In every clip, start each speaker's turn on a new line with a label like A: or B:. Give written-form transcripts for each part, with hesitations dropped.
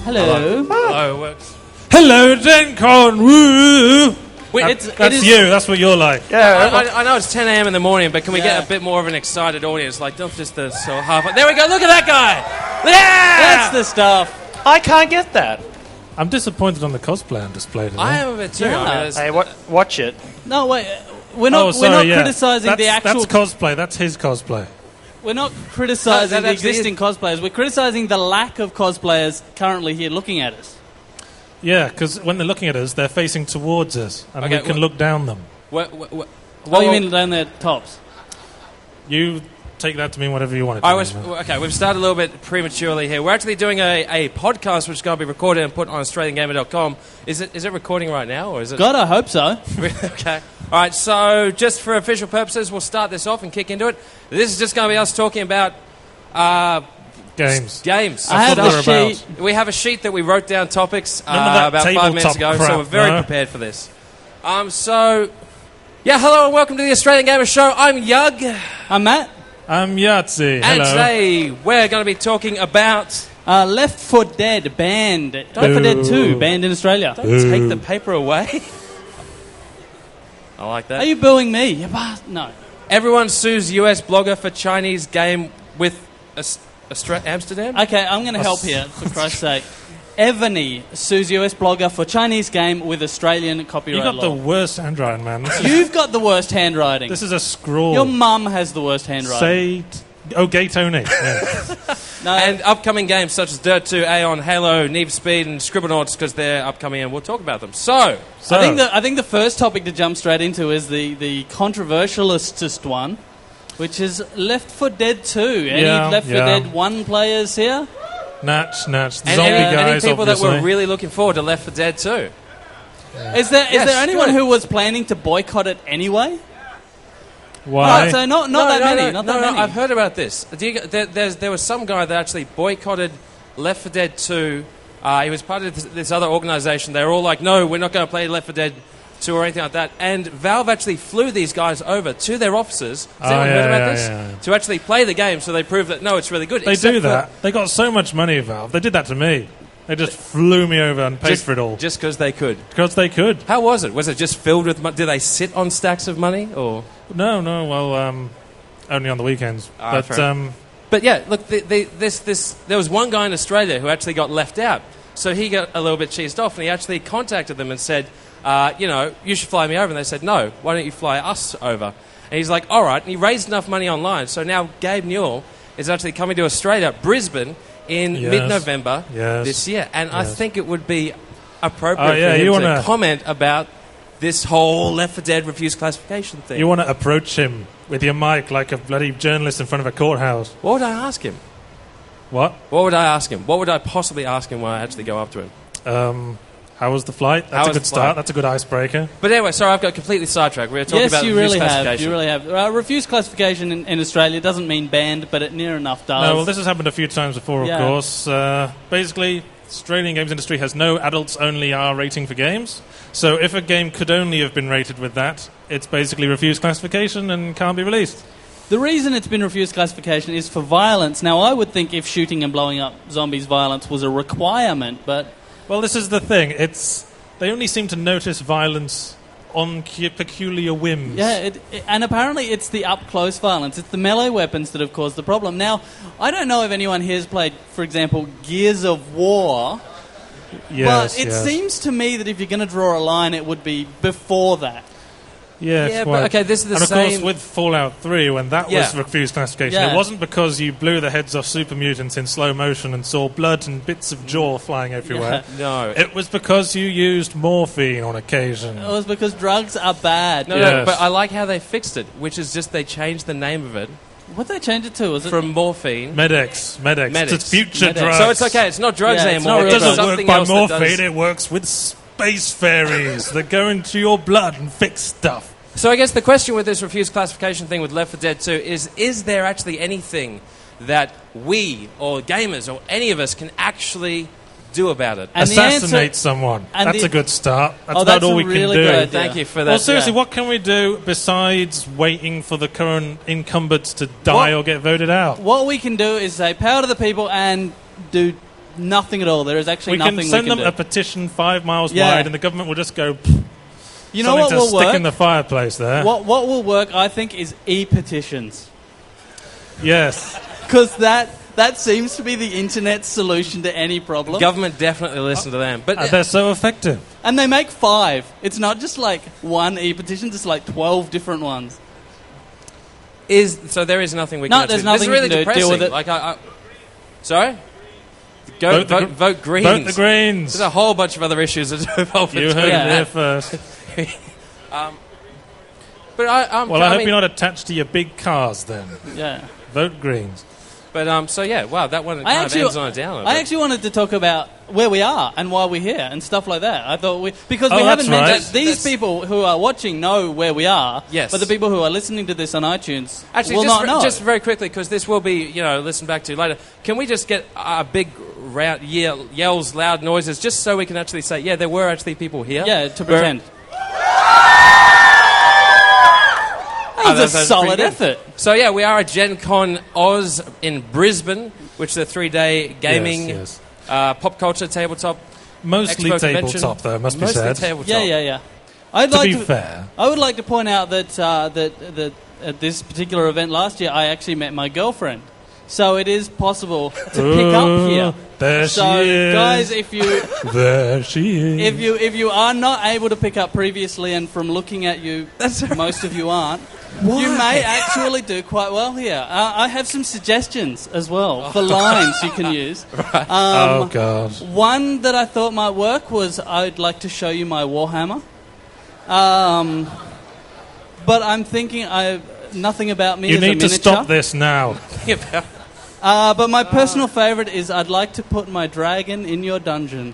A: Hello.
B: Hello, works. Hello, GenCon. Woo! That's you. That's what you're like.
A: Yeah, I know it's 10 a.m. in the morning, but can we get a bit more of an excited audience? Like, not just the so half. There we go. Look at that guy. Yeah,
C: that's the stuff.
A: I can't get that.
B: I'm disappointed on the cosplay on display today.
A: I am a bit too.
C: Yeah.
A: Hey, watch it.
C: No, wait. We're not criticising the actual...
B: That's cosplay. That's his cosplay.
C: We're not criticising the existing cosplayers. We're criticising the lack of cosplayers currently here looking at us.
B: Yeah, because when they're looking at us, they're facing towards us, and we can look down them.
C: What do you mean down their tops?
B: You take that to mean whatever you want it to mean.
A: Okay, we've started a little bit prematurely here. We're actually doing a podcast which is going to be recorded and put on AustralianGamer.com. Is it recording right now, or is it?
C: God, I hope so.
A: Okay. All right, so just for official purposes, we'll start this off and kick into it. This is just going to be us talking about...
B: Games.
C: I have a sheet.
A: We have a sheet that we wrote down topics about 5 minutes ago, so we're very prepared for this. Hello and welcome to the Australian Gamer Show. I'm Yug.
C: I'm Matt.
B: I'm Yahtzee.
A: And today we're going to be talking about...
C: Left 4 Dead banned. Left 4 Dead 2 banned in Australia.
A: Don't take the paper away. I like that.
C: Are you booing me? No.
A: Everyone sues US blogger for Chinese game with Amsterdam?
C: Okay, I'm going to help here, for Christ's sake. Evany sues US blogger for Chinese game with Australian copyright law.
B: You got the worst handwriting, man.
C: You've got the worst handwriting.
B: This is a scrawl.
C: Your mum has the worst handwriting.
B: Gay Tony. Yeah.
A: No. And upcoming games such as Dirt 2, Aeon, Halo, Need for Speed, and Scribblenauts, because they're upcoming and we'll talk about them. So
C: I think the first topic to jump straight into is the controversialist one, which is Left 4 Dead 2. Any Left 4 Dead 1 players here?
B: Natch. The zombie
A: any
B: guys,
A: people
B: obviously.
A: that were really looking forward to Left 4 Dead 2?
C: Yeah. Is there anyone who was planning to boycott it anyway?
B: Why?
C: No, not that many.
A: I've heard about this. There was some guy that actually boycotted Left 4 Dead 2. He was part of this other organisation. They were all like, no, we're not going to play Left 4 Dead 2 or anything like that. And Valve actually flew these guys over to their offices. Has anyone heard about this? Yeah. To actually play the game, so they prove that, no, it's really good.
B: They do that. They got so much money, Valve. They did that to me. They just flew me over and paid for it all.
A: Just because they could?
B: Because they could.
A: How was it? Was it just filled with money? Did they sit on stacks of money? Or
B: No, well, only on the weekends.
A: But yeah, look, there was one guy in Australia who actually got left out. So he got a little bit cheesed off, and he actually contacted them and said, you should fly me over. And they said, no, why don't you fly us over? And he's like, all right. And he raised enough money online. So now Gabe Newell is actually coming to Australia, Brisbane, in mid-November this year. And I think it would be appropriate for him to comment about this whole Left 4 Dead refused classification thing.
B: You want to approach him with your mic like a bloody journalist in front of a courthouse.
A: What would I ask him?
B: What
A: would I ask him? What would I possibly ask him when I actually go up to him?
B: How was the flight? That's a good start. That's a good icebreaker.
A: But anyway, sorry, I've got completely sidetracked. We were talking about refused classification.
C: You really have. Refused classification in Australia doesn't mean banned, but it near enough does.
B: No, well, this has happened a few times before, of course. Basically, Australian games industry has no adults-only R rating for games. So if a game could only have been rated with that, it's basically refused classification and can't be released.
C: The reason it's been refused classification is for violence. Now, I would think if shooting and blowing up zombies violence was a requirement, but...
B: Well, this is the thing. They only seem to notice violence on peculiar whims.
C: Yeah, and apparently it's the up-close violence. It's the melee weapons that have caused the problem. Now, I don't know if anyone here has played, for example, Gears of War, but it seems to me that if you're going to draw a line, it would be before that.
B: Yeah,
A: but okay, this is the same...
B: And of course, with Fallout 3, when that was refused classification, it wasn't because you blew the heads off super mutants in slow motion and saw blood and bits of jaw flying everywhere.
A: No.
B: It was because you used morphine on occasion.
C: It was because drugs are bad.
A: No, but I like how they fixed it, which is just they changed the name of it.
C: What did they change it to? Was it
A: from morphine?
B: Medics. It's future drugs.
A: So it's okay, it's not drugs anymore.
B: It doesn't work by morphine, it works with space fairies that go into your blood and fix stuff.
A: So I guess the question with this refused classification thing with Left 4 Dead 2 is there actually anything that we or gamers or any of us can actually do about it?
B: And assassinate someone. That's a good start. That's about all we can do.
A: Thank you for that.
B: Well, seriously, what can we do besides waiting for the current incumbents to die or get voted out?
C: What we can do is say power to the people and do nothing at all. There is actually nothing we can do.
B: We can send them a petition 5 miles wide, and the government will just go...
C: You know what will
B: stick
C: work?
B: In the fireplace there.
C: What will work, I think, is e-petitions.
B: Yes.
C: Because that seems to be the internet's solution to any problem.
A: The government definitely listen to them. But
B: they're so effective.
C: And they make 5. It's not just like one e-petition, it's like 12 different ones.
A: So there is nothing we can
C: No, there's nothing
A: this is really
C: we can do. Deal with it.
A: Like, sorry? Vote Greens.
B: Vote the Greens.
A: There's a whole bunch of other issues that involve
B: You heard it here first.
A: But
B: I hope you're not attached to your big cars then.
C: Yeah.
B: Vote Greens.
A: But wow, that one kind of ends on a downer.
C: I actually wanted to talk about where we are and why we're here and stuff like that. I thought because we haven't mentioned these people who are watching know where we are.
A: Yes.
C: But the people who are listening to this on iTunes will
A: not
C: know.
A: Just very quickly, because this will be listened back to later. Can we just get a big round yells, loud noises, just so we can actually say, yeah, there were actually people here.
C: Yeah, to pretend. That's a solid effort.
A: So, yeah, we are at GenConOz in Brisbane, which is a 3-day gaming, pop culture, tabletop.
B: Mostly
A: Expo
B: tabletop, though, must be said.
A: Tabletop.
C: Yeah.
B: To be fair.
C: I would like to point out that at this particular event last year, I actually met my girlfriend. So it is possible to pick up here.
B: There she is.
C: Guys, if you
B: there she is.
C: If you are not able to pick up previously, and from looking at you, most of you aren't. Why? You may actually do quite well here. I have some suggestions as well for lines you can use.
A: Right.
B: Oh God!
C: One that I thought might work was I'd like to show you my Warhammer. But I'm thinking nothing about me.
B: You
C: as a
B: need
C: miniature.
B: to stop this now.
C: But my personal favourite is I'd like to put my dragon in your dungeon.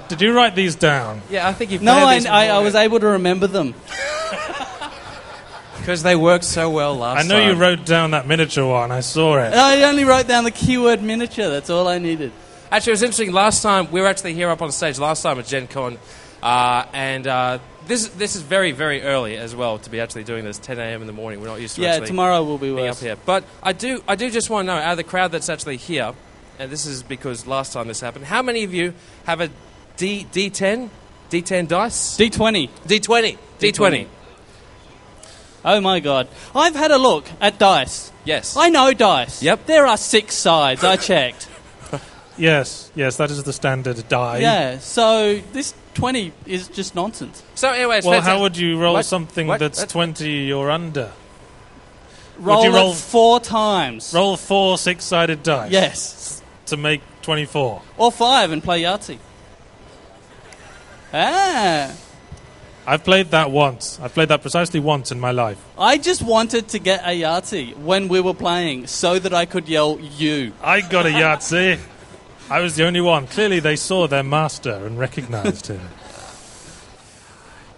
B: Did you write these down?
A: Yeah, I think you've.
C: No, I was able to remember them.
A: Because they worked so well last time.
B: I know you wrote down that miniature one. I saw it.
C: I only wrote down the keyword miniature. That's all I needed.
A: Actually, it was interesting. Last time, we were actually here up on stage last time at Gen Con. This is very, very early as well to be actually doing this, 10 a.m. in the morning. We're not used to actually
C: tomorrow will be
A: being
C: worse.
A: up here. But I do just want to know, out of the crowd that's actually here, and this is because last time this happened, how many of you have a D10 dice?
C: D20.
A: D20.
C: Oh my God. I've had a look at dice.
A: Yes.
C: I know dice.
A: Yep.
C: There are 6 sides. I checked.
B: Yes, that is the standard die.
C: Yeah, so this 20 is just nonsense.
A: So anyway,
B: how would you roll something that's 20 or under?
C: Roll 4 times.
B: Roll 4 6-sided dice.
C: Yes.
B: To make 24.
C: Or 5 and play Yahtzee.
B: I've played that once. I've played that precisely once in my life.
C: I just wanted to get a Yahtzee when we were playing so that I could yell, you.
B: I got a Yahtzee. I was the only one. Clearly they saw their master and recognised him.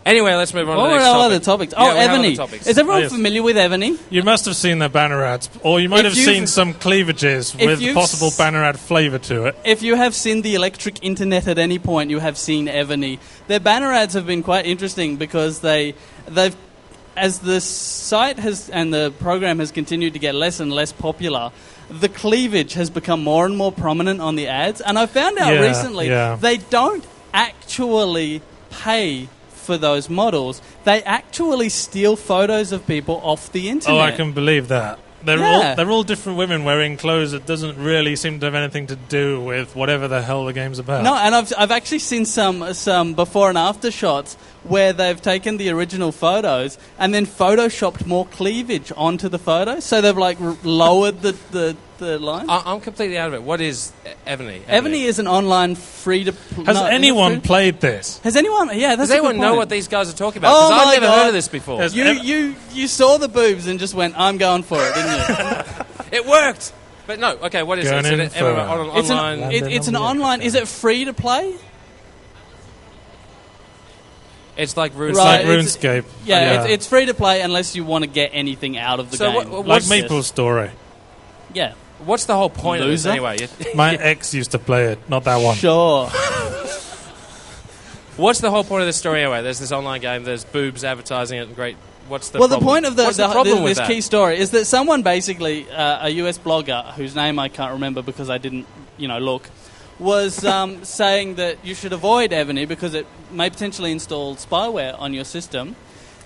A: Anyway, let's move on to the
C: next
A: next topic.
C: What are the topics? Ebony. Is everyone
B: yes.
C: familiar with Ebony?
B: You must have seen their banner ads, or you might have seen some cleavages with possible banner ad flavour to it.
C: If you have seen the electric internet at any point, you have seen Ebony. Their banner ads have been quite interesting because they've as the site has and the program has continued to get less and less popular, the cleavage has become more and more prominent on the ads. And I found out recently they don't actually pay for those models. They actually steal photos of people off the internet.
B: Oh, I can believe that. They're all different women wearing clothes that doesn't really seem to have anything to do with whatever the hell the game's about.
C: No, and I've actually seen some before and after shots where they've taken the original photos and then photoshopped more cleavage onto the photos. So they've like lowered the line.
A: I'm completely out of it. What is Ebony?
C: Ebony is an online free to.
B: Has anyone played this?
C: Has anyone? Yeah, that's
A: Does anyone know what these guys are talking about? Because I've never heard of this before.
C: You saw the boobs and just went, I'm going for it, didn't you?
A: It worked. But no, okay, what is it?
C: It's an online. Is it free to play?
A: It's like RuneScape.
B: Right, RuneScape.
C: It's free to play unless you want to get anything out of the game.
B: Like MapleStory.
C: Yeah.
A: What's the whole point of this anyway?
B: My ex used to play it, not that one.
C: Sure.
A: What's the whole point of this story anyway? There's this online game, there's boobs advertising it, and great. What's the problem?
C: The point of this
A: key
C: story is that someone basically, a US blogger, whose name I can't remember because I didn't look, was saying that you should avoid Evony because it may potentially install spyware on your system,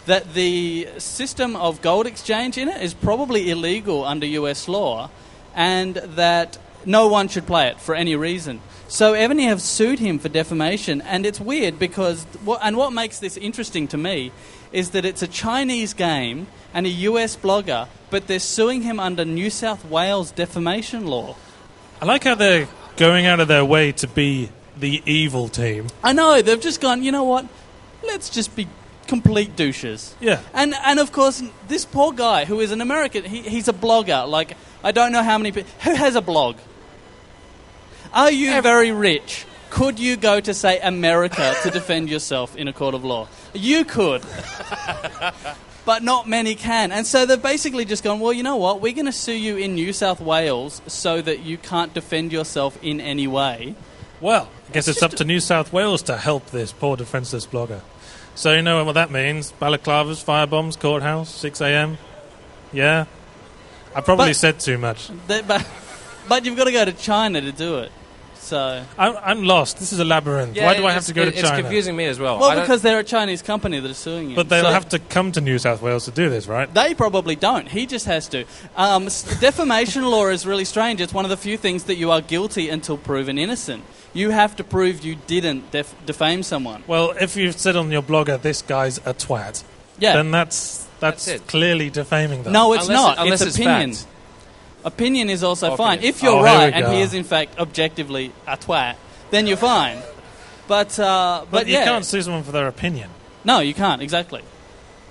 C: that the system of gold exchange in it is probably illegal under US law, and that no one should play it for any reason. So Evony have sued him for defamation, and it's weird because... what makes this interesting to me is that it's a Chinese game and a US blogger, but they're suing him under New South Wales defamation law.
B: I like how they're going out of their way to be the evil team.
C: I know, they've just gone, you know what, let's just be complete douches.
B: Yeah.
C: And of course, this poor guy who is an American, he's a blogger. Like, I don't know how many people... Who has a blog? Are you very rich? Could you go to, say, America to defend yourself in a court of law? You could. But not many can. And so they've basically just gone, well, you know what? We're going to sue you in New South Wales so that you can't defend yourself in any way.
B: Well, I guess it's up to New South Wales to help this poor defenceless blogger. So you know what that means. Balaclavas, firebombs, courthouse, 6 a.m. Yeah? I probably said too much.
C: But you've got to go to China to do it. So
B: I'm lost. This is a labyrinth. Why do I have to go to China?
A: It's confusing me as well.
C: Well, because they're a Chinese company that is suing you.
B: But they'll have to come to New South Wales to do this, right?
C: They probably don't. He just has to. Defamation law is really strange. It's one of the few things that you are guilty until proven innocent. You have to prove you didn't defame someone.
B: Well, if you've said on your blogger, this guy's a twat, then that's clearly defaming them.
C: No, it's not.
A: Unless
C: it's opinion.
A: Fact.
C: Opinion is also fine. If you're right and he is in fact objectively a twat, then you're fine. But
B: you can't sue someone for their opinion.
C: No, you can't, exactly.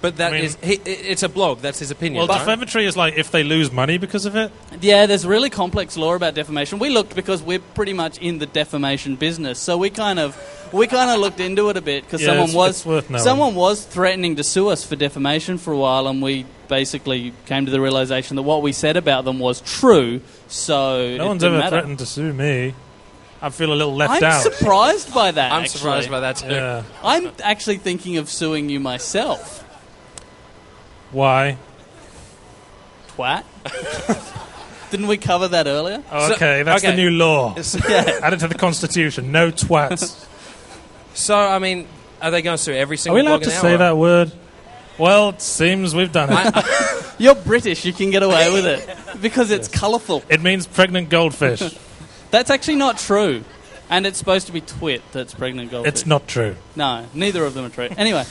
A: But it's a blog, that's his opinion.
B: Well, defamatory is like if they lose money because of it?
C: Yeah, there's really complex law about defamation. We looked because we're pretty much in the defamation business, so we kind of looked into it a bit because someone was threatening to sue us for defamation for a while, and we basically came to the realization that what we said about them was true. So
B: no one's ever threatened to sue me. I feel a little left out.
C: I'm surprised by that.
A: I'm surprised by that too.
B: Yeah.
C: I'm actually thinking of suing you myself.
B: Why?
C: Twat. Didn't we cover that earlier?
B: Oh, okay, that's the new law. Added to the Constitution. No twats.
A: So, I mean, are they going to sue every single blog?
B: Are we allowed to say that word? Well, it seems we've done it.
C: You're British, you can get away with it. Because it's colourful.
B: It means pregnant goldfish.
C: That's actually not true. And it's supposed to be twit that's pregnant goldfish.
B: It's not true.
C: No, neither of them are true. Anyway,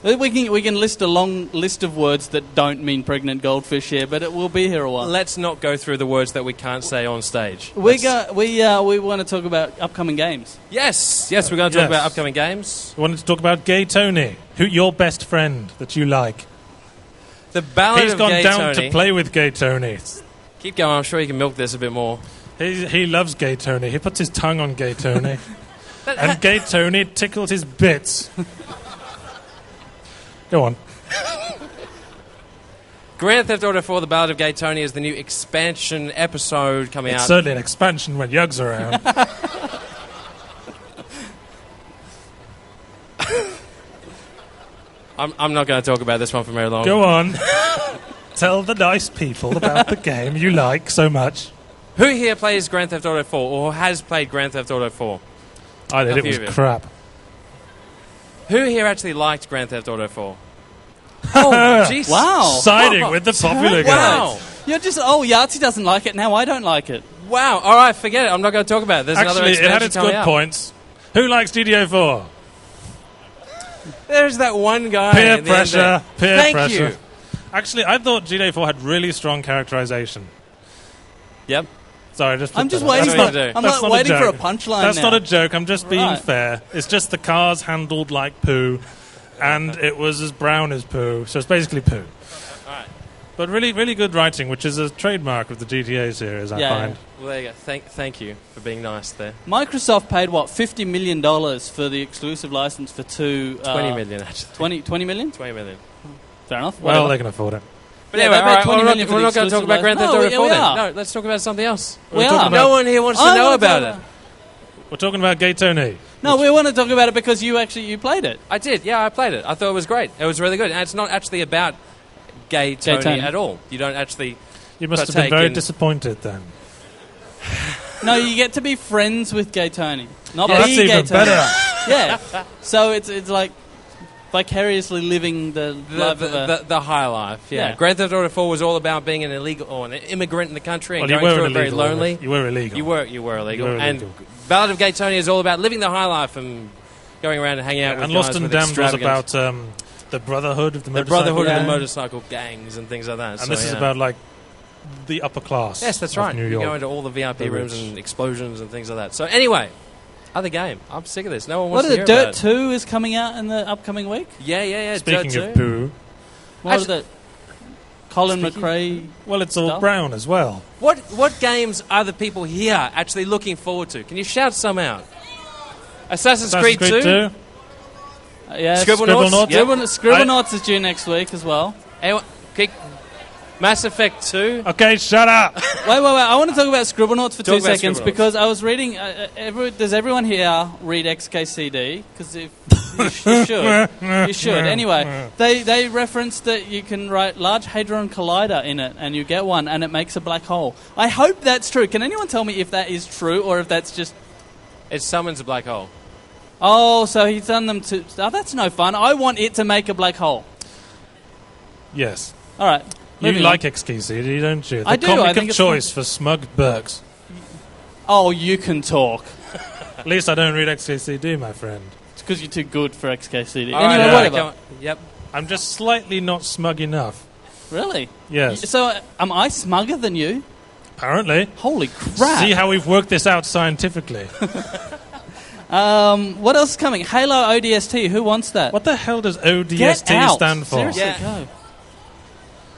C: we can list a long list of words that don't mean pregnant goldfish here, but it will be here a while.
A: Let's not go through the words that we can't say on stage.
C: We want to talk about upcoming games.
A: Yes, we're going to talk about upcoming games.
B: We wanted to talk about Gay Tony, your best friend that you like.
A: The Ballad
B: He's
A: of
B: gone
A: Gay
B: down
A: Tony.
B: to play with Gay Tony.
A: Keep going, I'm sure you can milk this a bit more.
B: He loves Gay Tony. He puts his tongue on Gay Tony. And Gay Tony tickled his bits. Go on.
A: Grand Theft Auto 4, The Ballad of Gay Tony is the new expansion episode coming out.
B: It's certainly an expansion when Yug's around.
A: I'm not going to talk about this one for very long.
B: Go on. Tell the nice people about the game you like so much.
A: Who here plays Grand Theft Auto 4 or has played Grand Theft Auto 4?
B: I did. It was crap.
A: Who here actually liked Grand Theft Auto 4? Oh, jeez.
C: Wow.
B: Siding with the popular guy.
A: Wow.
C: You're just, Yahtzee doesn't like it, now I don't like it.
A: Wow. All right, forget it. I'm not going to talk about it. There's another
B: Actually, it
A: expansion
B: had its good
A: out.
B: points. Who likes GTA 4?
A: There's that one guy.
B: Peer pressure.
A: Thank you.
B: Actually, I thought GTA 4 had really strong characterization.
A: Yep.
B: Sorry,
C: I'm just waiting for a punchline.
B: That's not a joke. I'm just being fair. It's just the car's handled like poo, and it was as brown as poo, so it's basically poo.
A: All right.
B: But really, really good writing, which is a trademark of the GTA series, I find.
A: Well, there you go. Thank you for being nice there.
C: Microsoft paid, $50 million for the exclusive license for two...
A: 20 million, actually.
C: 20 million?
A: 20 million.
C: Fair enough.
B: Well, they can afford it.
A: But anyway, we're not going to talk about Grand Theft Auto 4 then. No, let's talk about something else. No one here wants to know about it.
B: We're talking about Gay Tony.
C: No, we want to talk about it because you played it.
A: I did, I played it. I thought it was great. It was really good. And it's not actually about Gay Tony at all. You don't actually...
B: You must have been very disappointed then.
C: No, you get to be friends with Gay Tony. Not be
B: that's
C: Gay
B: even
C: Tony.
B: better.
C: Yeah. So it's like vicariously living the life of
A: the high life. Yeah. Grand Theft Auto 4 was all about being an illegal or an immigrant in the country and going through it very lonely.
B: You were illegal.
A: You were illegal. And Ballad of Gay Tony is all about living the high life and going around and hanging out with
B: and
A: guys
B: Lost and
A: with
B: Damned was
A: extravagant-
B: about the brotherhood of the motorcycle
A: brotherhood of
B: gang.
A: the motorcycle gangs and things like that.
B: And
A: So,
B: this is
A: yeah.
B: about like the upper class.
A: Yes, that's
B: of
A: right.
B: New
A: You
B: York.
A: go into all the VIP
B: The
A: rooms
B: rich.
A: and explosions and things like that. So anyway, other game. I'm sick of this. No one
C: What
A: wants
C: is
A: to
C: it?
A: hear
C: Dirt
A: about
C: 2 is coming out in the upcoming week.
A: it. Yeah.
B: Speaking
A: Dirt
B: of
A: 2.
B: poo,
C: What is it? Colin
A: Speaking-
C: McRae.
B: well, it's all
C: Stuff?
B: brown as well.
A: What games are the people here actually looking forward to? Can you shout some out? Assassin's Creed 2?
C: Yeah,
A: Scribblenauts?
C: Scribblenauts is due next week as well.
A: Anyone, Mass Effect 2?
B: Okay, shut up.
C: Wait. I want to talk about Scribblenauts for
A: Talk
C: 2
A: about
C: seconds
A: Scribblenauts.
C: because I was reading. Does everyone here read XKCD? Because if you should, you should. Anyway, they referenced that you can write Large Hadron Collider in it, and you get one, and it makes a black hole. I hope that's true. Can anyone tell me if that is true or if that's just?
A: It summons a black hole.
C: Oh, so he's done them to. Oh, that's no fun. I want it to make a black hole.
B: Yes.
C: All right.
B: You
C: moving
B: like
C: on.
B: XKCD, don't you? The
C: I do, I
B: comic
C: think
B: of
C: it's
B: choice for smug Berks.
C: Oh, you can talk.
B: At least I don't read XKCD, my friend.
C: It's because you're too good for XKCD.
A: All right,
C: Anyway,
B: yeah.
C: whatever.
A: come on. Yep.
B: I'm just slightly not smug enough.
C: Really?
B: Yes.
C: So, am I smugger than you?
B: Apparently.
C: Holy crap.
B: See how we've worked this out scientifically.
C: What else is coming? Halo ODST. Who wants that?
B: What the hell does ODST
C: Get out.
B: stand for?
C: Seriously,
A: Yeah.
C: go.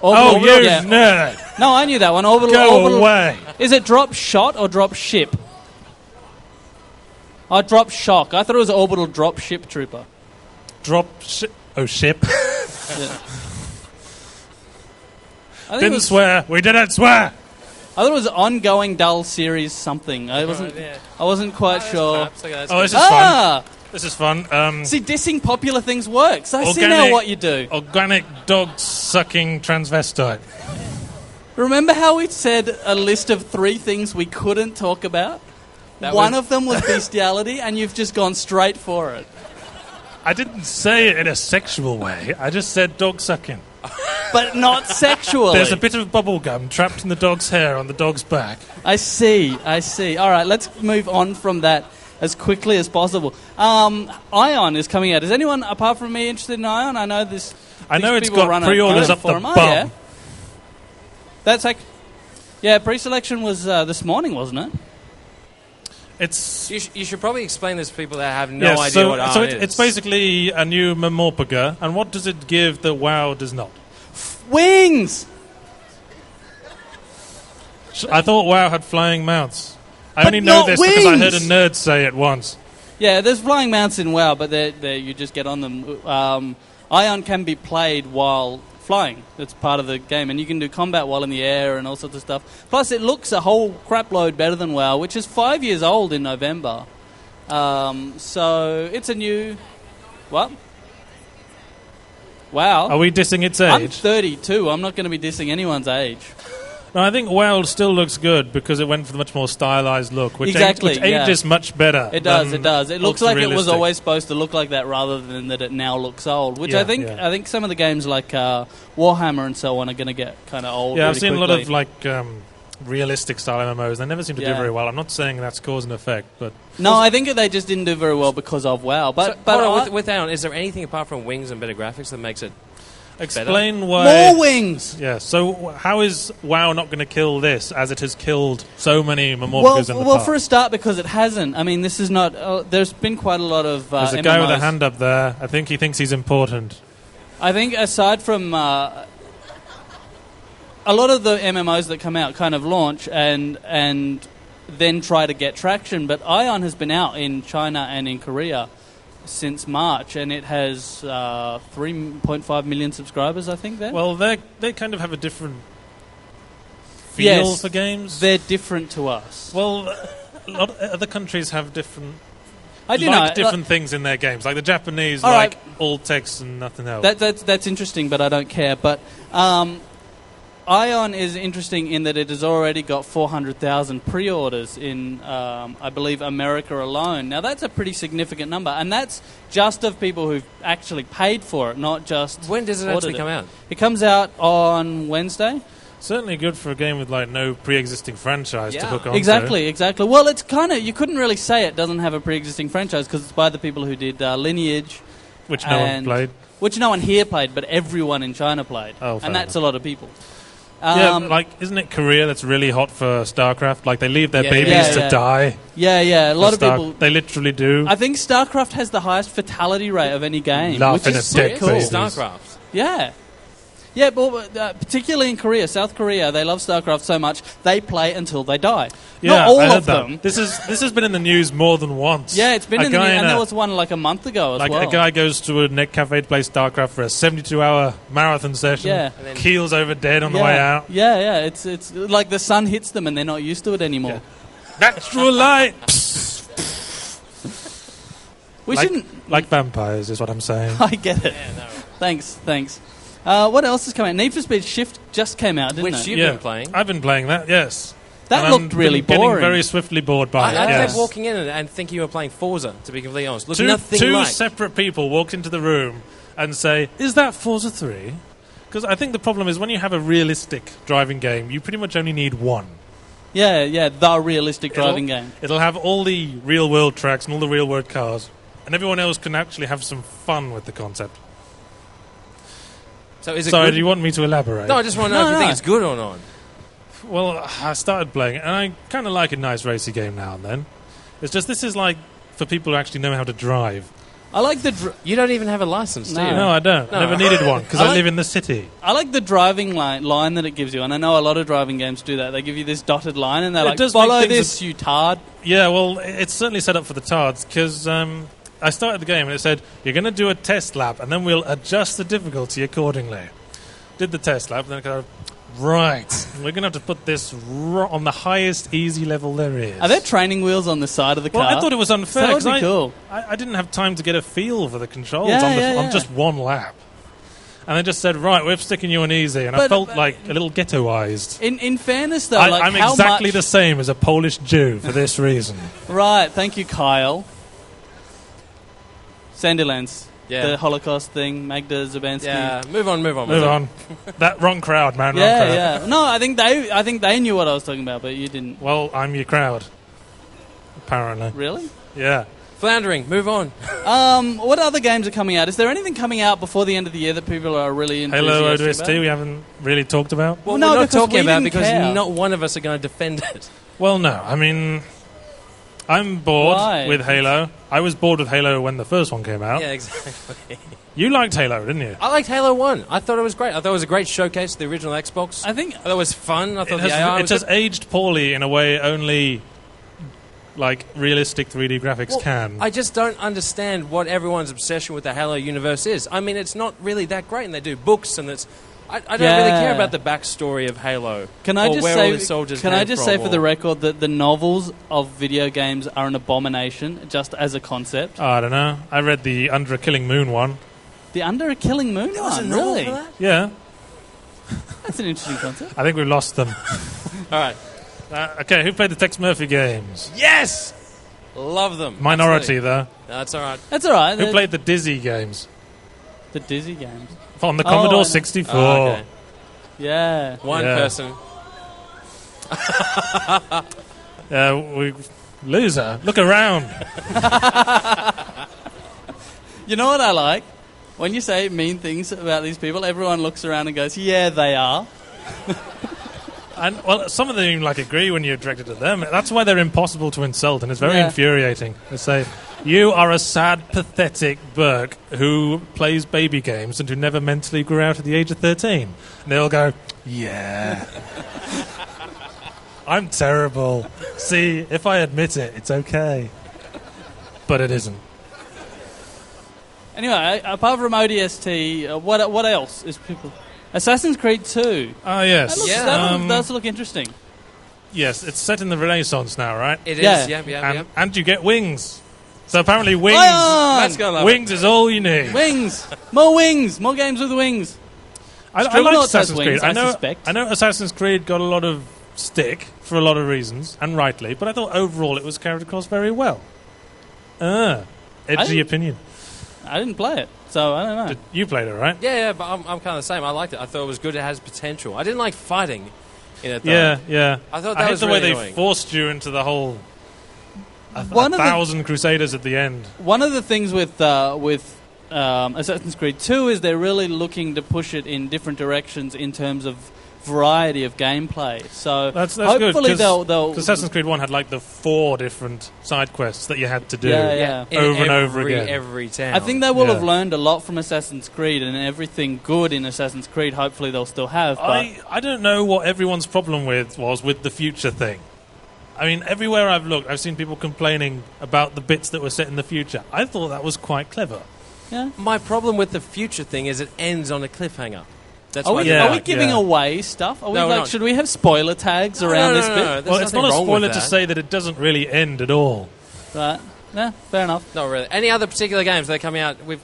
B: Oh, you
C: yeah.
B: nerd!
C: No, I knew that one. Orbital.
B: Go away!
C: Is it drop shot or drop ship? Oh, drop shock. I thought it was orbital drop ship trooper.
B: Ship.
C: Yeah. I think it
B: Didn't
C: was,
B: swear. We didn't swear.
C: I thought it was ongoing dull series something. I wasn't quite sure.
B: Oh, this is fun.
C: Ah!
B: This is fun.
C: See, dissing popular things works. I see
B: Organic-
C: now what you do.
B: Organic dog-sucking transvestite.
C: Remember how we said a list of 3 things we couldn't talk about? One of them was bestiality, and you've just gone straight for it.
B: I didn't say it in a sexual way. I just said dog-sucking.
C: But not sexually.
B: There's a bit of bubble gum trapped in the dog's hair on the dog's back.
C: I see. All right, let's move on from that as quickly as possible. Ion is coming out. Is anyone, apart from me, interested in Ion? I know this.
B: I know it's
C: people
B: got
C: run a
B: pre-orders
C: good
B: up the
C: forum.
B: bum.
C: Oh, yeah. That's like... Yeah, pre-selection was this morning, wasn't it?
B: It's
A: You should probably explain this to people that have no idea what
B: so
A: Ion is.
B: it's basically a new Mamorpaga, and what does it give that WoW does not?
C: Wings!
B: I thought WoW had flying mounts. I
C: But
B: only know
C: not
B: this because I heard a
C: wings!
B: nerd say it once.
C: Yeah, there's flying mounts in WoW, but they're, you just get on them. Ion can be played while flying. That's part of the game. And you can do combat while in the air and all sorts of stuff. Plus, it looks a whole crap load better than WoW, which is 5 years old in November. So, it's a new... What? WoW?
B: Are we dissing its
C: I'm
B: age?
C: 32. I'm not going to be dissing anyone's age.
B: No, I think WoW still looks good because it went for the much more stylized look, which
C: Exactly, yeah.
B: ages much better.
C: It does.
B: than
C: It does. It looks like it was
B: ultra-realistic.
C: always supposed to look like that, rather than that it now looks old. Which
B: Yeah,
C: I think
B: yeah.
C: I think some of the games like Warhammer and so on are going to get kind of old.
B: Yeah, I've
C: really
B: seen a lot
C: quickly.
B: of like realistic style MMOs. They never seem to do
C: Yeah.
B: very well. I'm not saying that's cause and effect, but
C: No, I think they just didn't do very well because of WoW. But
A: hold on,
C: I-
A: with Ion, is there anything apart from wings and better graphics that makes it
B: explain why.
C: more wings.
B: Yeah. So how is WoW not going to kill this, as it has killed so many Mamorpagas in the
C: Well,
B: past?
C: for a start, because it hasn't. I mean, this is not. There's been quite a lot of.
B: There's a guy with a
C: MMOs.
B: hand up there. I think he thinks he's important.
C: I think aside from a lot of the MMOs that come out kind of launch and then try to get traction, but Ion has been out in China and in Korea since March, and it has 3.5 million subscribers, I think. There.
B: Well, they kind of have a different feel
C: Yes,
B: for games.
C: they're different to us.
B: Well, a lot of other countries have different.
C: I do
B: like
C: know
B: different things in their games. Like the Japanese
C: All
B: like
C: right.
B: all text and nothing else.
C: That's interesting, but I don't care. But Ion is interesting in that it has already got 400,000 pre-orders in, I believe, America alone. Now, that's a pretty significant number, and that's just of people who've actually paid for it, not just
A: When does it actually come out?
C: It comes out on Wednesday.
B: Certainly good for a game with like no pre-existing franchise to hook on.
C: Exactly. Well, it's kind of, you couldn't really say it doesn't have a pre-existing franchise because it's by the people who did Lineage,
B: which no one played.
C: Which no one here played, but everyone in China played.
B: Oh,
C: and that's a lot of people.
B: Isn't it Korea that's really hot for StarCraft? Like, they leave their babies to die.
C: Yeah. A lot of people...
B: They literally do.
C: I think StarCraft has the highest fatality rate of any game.
B: Laugh
C: which
B: in
C: is
B: a dick,
C: cool.
A: StarCraft.
C: Yeah. Yeah, but particularly in Korea, South Korea, they love StarCraft so much, they play until they die.
B: Yeah,
C: not all
B: I heard
C: of them.
B: This has been in the news more than once.
C: Yeah, it's been in the news, and there was one like a month ago as well.
B: Like, a guy goes to a net cafe to play StarCraft for a 72-hour marathon session, keels over dead on the way out.
C: Yeah, it's like the sun hits them and they're not used to it anymore.
B: Yeah. Natural light!
C: We shouldn't...
B: Like vampires, is what I'm saying.
C: I get it.
A: Yeah, no.
C: Thanks. What else is coming out? Need for Speed Shift just came out, didn't it?
A: Which you've been playing.
B: I've been playing that, yes.
C: That looked really boring.
B: Getting very swiftly bored by it.
A: I kept walking in and thinking you were playing Forza, to be completely honest. Looked nothing
B: two
A: like.
B: separate people walked into the room and say, "Is that Forza 3?" Because I think the problem is when you have a realistic driving game, you pretty much only need one.
C: Yeah, the realistic driving game.
B: It'll have all the real-world tracks and all the real-world cars, and everyone else can actually have some fun with the concept.
A: So is it
B: Sorry,
A: good?
B: do you want me to elaborate?
A: No, I just want to know if you think it's good or not.
B: Well, I started playing it, and I kind of like a nice racy game now and then. It's just this is like for people who actually know how to drive.
C: I like the...
A: You don't even have a license, do you?
B: No, I don't.
A: No.
B: I never needed one, because I live in the city.
C: I like the driving line that it gives you, and I know a lot of driving games do that. They give you this dotted line, and they're like, follow this, you tard.
B: Yeah, well, it's certainly set up for the tards, because... I started the game and it said, you're going to do a test lap and then we'll adjust the difficulty accordingly. Did the test lap and then I go, right, we're going to have to put this on the highest easy level there is.
C: Are there training wheels on the side of the car?
B: Well, I thought it was unfair.
C: That would be cool.
B: I didn't have time to get a feel for the controls
C: on
B: on just one lap. And they just said, right, we're sticking you on easy. And I felt like a little ghettoized.
C: In fairness, though,
B: I'm exactly the same as a Polish Jew for this reason.
C: Right, thank you, Kyle. Sandylands, the Holocaust thing, Magda Zabansky.
A: Yeah, move on.
B: That wrong crowd, man.
C: Yeah,
B: wrong crowd.
C: yeah. No, I think they knew what I was talking about, but you didn't.
B: Well, I'm your crowd. Apparently.
C: Really?
B: Yeah.
A: Floundering. Move on.
C: What other games are coming out? Is there anything coming out before the end of the year that people are really enthusiastic
B: Halo ODST
C: about?
B: we haven't really talked about.
A: Well,
C: no,
A: we're not talking about it
C: because
A: because not one of us are going to defend it.
B: Well, no. I mean, I'm bored with Halo. I was bored with Halo when the first one came out.
A: Yeah, exactly.
B: You liked Halo, didn't you?
A: I liked Halo 1. I thought it was great. I thought it was a great showcase of the original Xbox. I thought it was fun. I thought
B: it has aged poorly in a way only like realistic 3D graphics can.
A: I just don't understand what everyone's obsession with the Halo universe is. I mean, it's not really that great, and they do books, and it's... I don't really care about the backstory of Halo.
C: Can I just say for the record that the novels of video games are an abomination, just as a concept?
B: I don't know. I read the Under a Killing Moon one.
C: The Under a Killing Moon one? Really?
B: Yeah.
C: That's an interesting concept.
B: I think we've lost them.
A: All right.
B: Okay, who played the Tex Murphy games?
A: Yes! Love them.
B: Minority, though.
A: No, that's all right.
C: That's all right.
B: Who played the Dizzy games?
C: The Dizzy games?
B: On the Commodore 64.
A: Oh, okay.
C: Yeah.
A: One person.
B: Loser. Look around.
C: You know what I like? When you say mean things about these people, everyone looks around and goes, yeah, they are.
B: And well, some of them agree when you're directed at them. That's why they're impossible to insult, and it's very infuriating. They say, "You are a sad, pathetic Burke who plays baby games and who never mentally grew out at the age of 13." And they'll go, "Yeah, I'm terrible. See, if I admit it, it's okay, but it isn't."
C: Anyway, apart from ODST, what else is people? Assassin's Creed 2.
B: Oh, yes.
C: That does look interesting.
B: Yes, it's set in the Renaissance now, right?
A: It is, yeah.
B: And you get wings. So apparently wings...
A: Let's go, love
B: wings is all you need.
C: Wings! More wings! More games with wings!
B: I like Assassin's
C: wings,
B: Creed.
C: suspect.
B: I know Assassin's Creed got a lot of stick for a lot of reasons, and rightly, but I thought overall it was carried across very well. Edgy opinion.
C: I didn't play it, so I don't know.
B: You played it, right?
A: Yeah, but I'm kind of the same. I liked it. I thought it was good. It has potential. I didn't like fighting in it, though.
B: Yeah.
A: I thought that
B: hate
A: was
B: the
A: really
B: way
A: annoying.
B: they forced you into the whole... A thousand Crusaders at the end.
C: One of the things with Assassin's Creed 2 is they're really looking to push it in different directions in terms of variety of gameplay. So
B: that's
C: hopefully
B: good,
C: they'll
B: Assassin's Creed 1 had like the 4 different side quests that you had to do
C: over
B: and over again.
A: Every town.
C: I think they will have learned a lot from Assassin's Creed, and everything good in Assassin's Creed hopefully they'll still have. But
B: I don't know what everyone's problem was with the future thing. I mean, everywhere I've looked, I've seen people complaining about the bits that were set in the future. I thought that was quite clever.
C: Yeah.
A: My problem with the future thing is it ends on a cliffhanger. That's
C: are
A: why
C: we giving away stuff? Are we
A: no,
C: should we have spoiler tags around this bit?
A: No,
B: well, it's not a spoiler to say that it doesn't really end at all.
C: Right. Yeah, fair enough.
A: Not really. Any other particular games that are coming out with...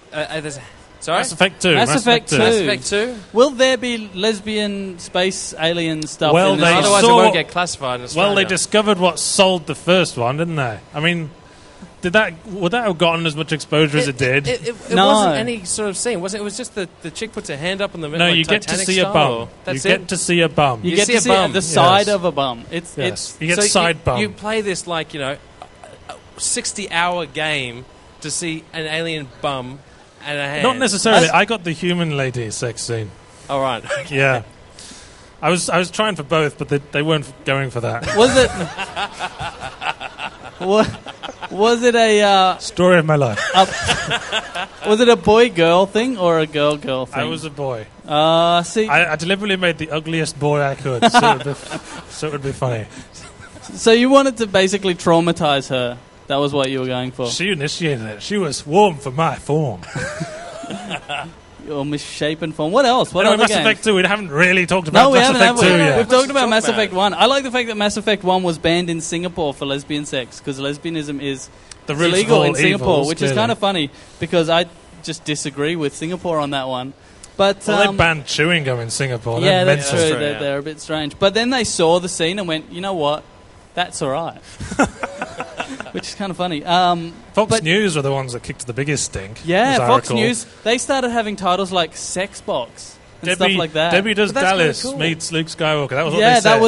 A: sorry?
B: Mass Effect 2.
C: Mass Effect 2.
A: Mass Effect 2?
C: Will there be lesbian space alien stuff
B: Well,
C: in this?
A: Otherwise it won't get classified in Australia.
B: Well, they discovered what sold the first one, didn't they? I mean... would that have gotten as much exposure as it did?
A: It wasn't any sort of scene. It was just the chick puts her hand up in the middle.
B: No,
A: like
B: you get to
A: Titanic
B: see a
A: style.
B: bum.
A: That's
B: you get to see a bum.
C: You get to see the side of a bum.
B: You get side bum.
A: You play this a 60-hour game to see an alien bum and a hand.
B: Not necessarily. I got the human lady sex scene.
A: Oh, right.
B: Yeah. I was trying for both, but they weren't going for that.
C: Was it... Was it a...
B: story of my life.
C: Was it a boy-girl thing or a girl-girl thing?
B: I was a boy.
C: See...
B: I deliberately made the ugliest boy I could, so it would be funny.
C: So you wanted to basically traumatize her. That was what you were going for.
B: She initiated it. She was warm for my form.
C: Your misshapen form. What else? What other
B: Mass
C: games?
B: Effect 2, we haven't really talked about Mass Effect 2 yet.
C: We've talked about Mass Effect 1. I like the fact that Mass Effect 1 was banned in Singapore for lesbian sex, because lesbianism is illegal in Singapore, which is kind of funny, because I just disagree with Singapore on that one. But
B: they banned chewing gum in Singapore.
C: Yeah, that's true. They're a bit strange. But then they saw the scene and went, you know what? That's all right. Which is kind of funny.
B: Fox News were the ones that kicked the biggest stink.
C: Yeah, Fox News. They started having titles like Sex Box and stuff like that.
B: Debbie Does Dallas
C: really cool.
B: meets Luke Skywalker. That was what they said.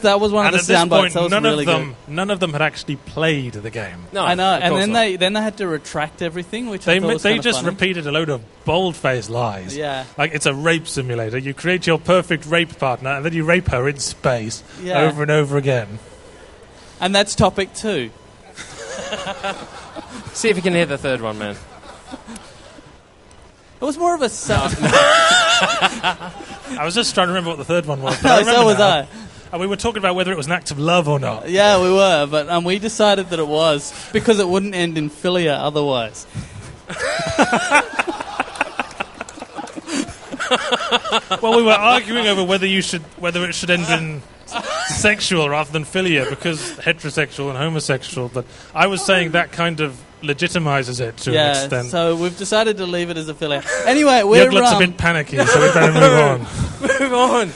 C: that was one of the sound bites. That was really good.
B: None of them had actually played the game.
A: No,
C: I know. And then they had to retract everything, which I thought was
B: they just
C: funny.
B: repeated a load of bold-faced lies.
C: Yeah,
B: like it's a rape simulator. You create your perfect rape partner, and then you rape her in space over and over again.
C: And that's topic 2.
A: See if you can hear the third one, man.
C: It was more of a...
B: I was just trying to remember what the third one was.
C: No, so was I.
B: And we were talking about whether it was an act of love or not.
C: Yeah, we were, but we decided that it was, because it wouldn't end in philia otherwise.
B: Well, we were arguing over whether it should end in sexual rather than philia, because heterosexual and homosexual, but I was saying that kind of legitimizes it to an extent.
C: So we've decided to leave it as a philia. Anyway, we're...
B: Yuglet's a bit panicky, so we better move on.
A: Move on.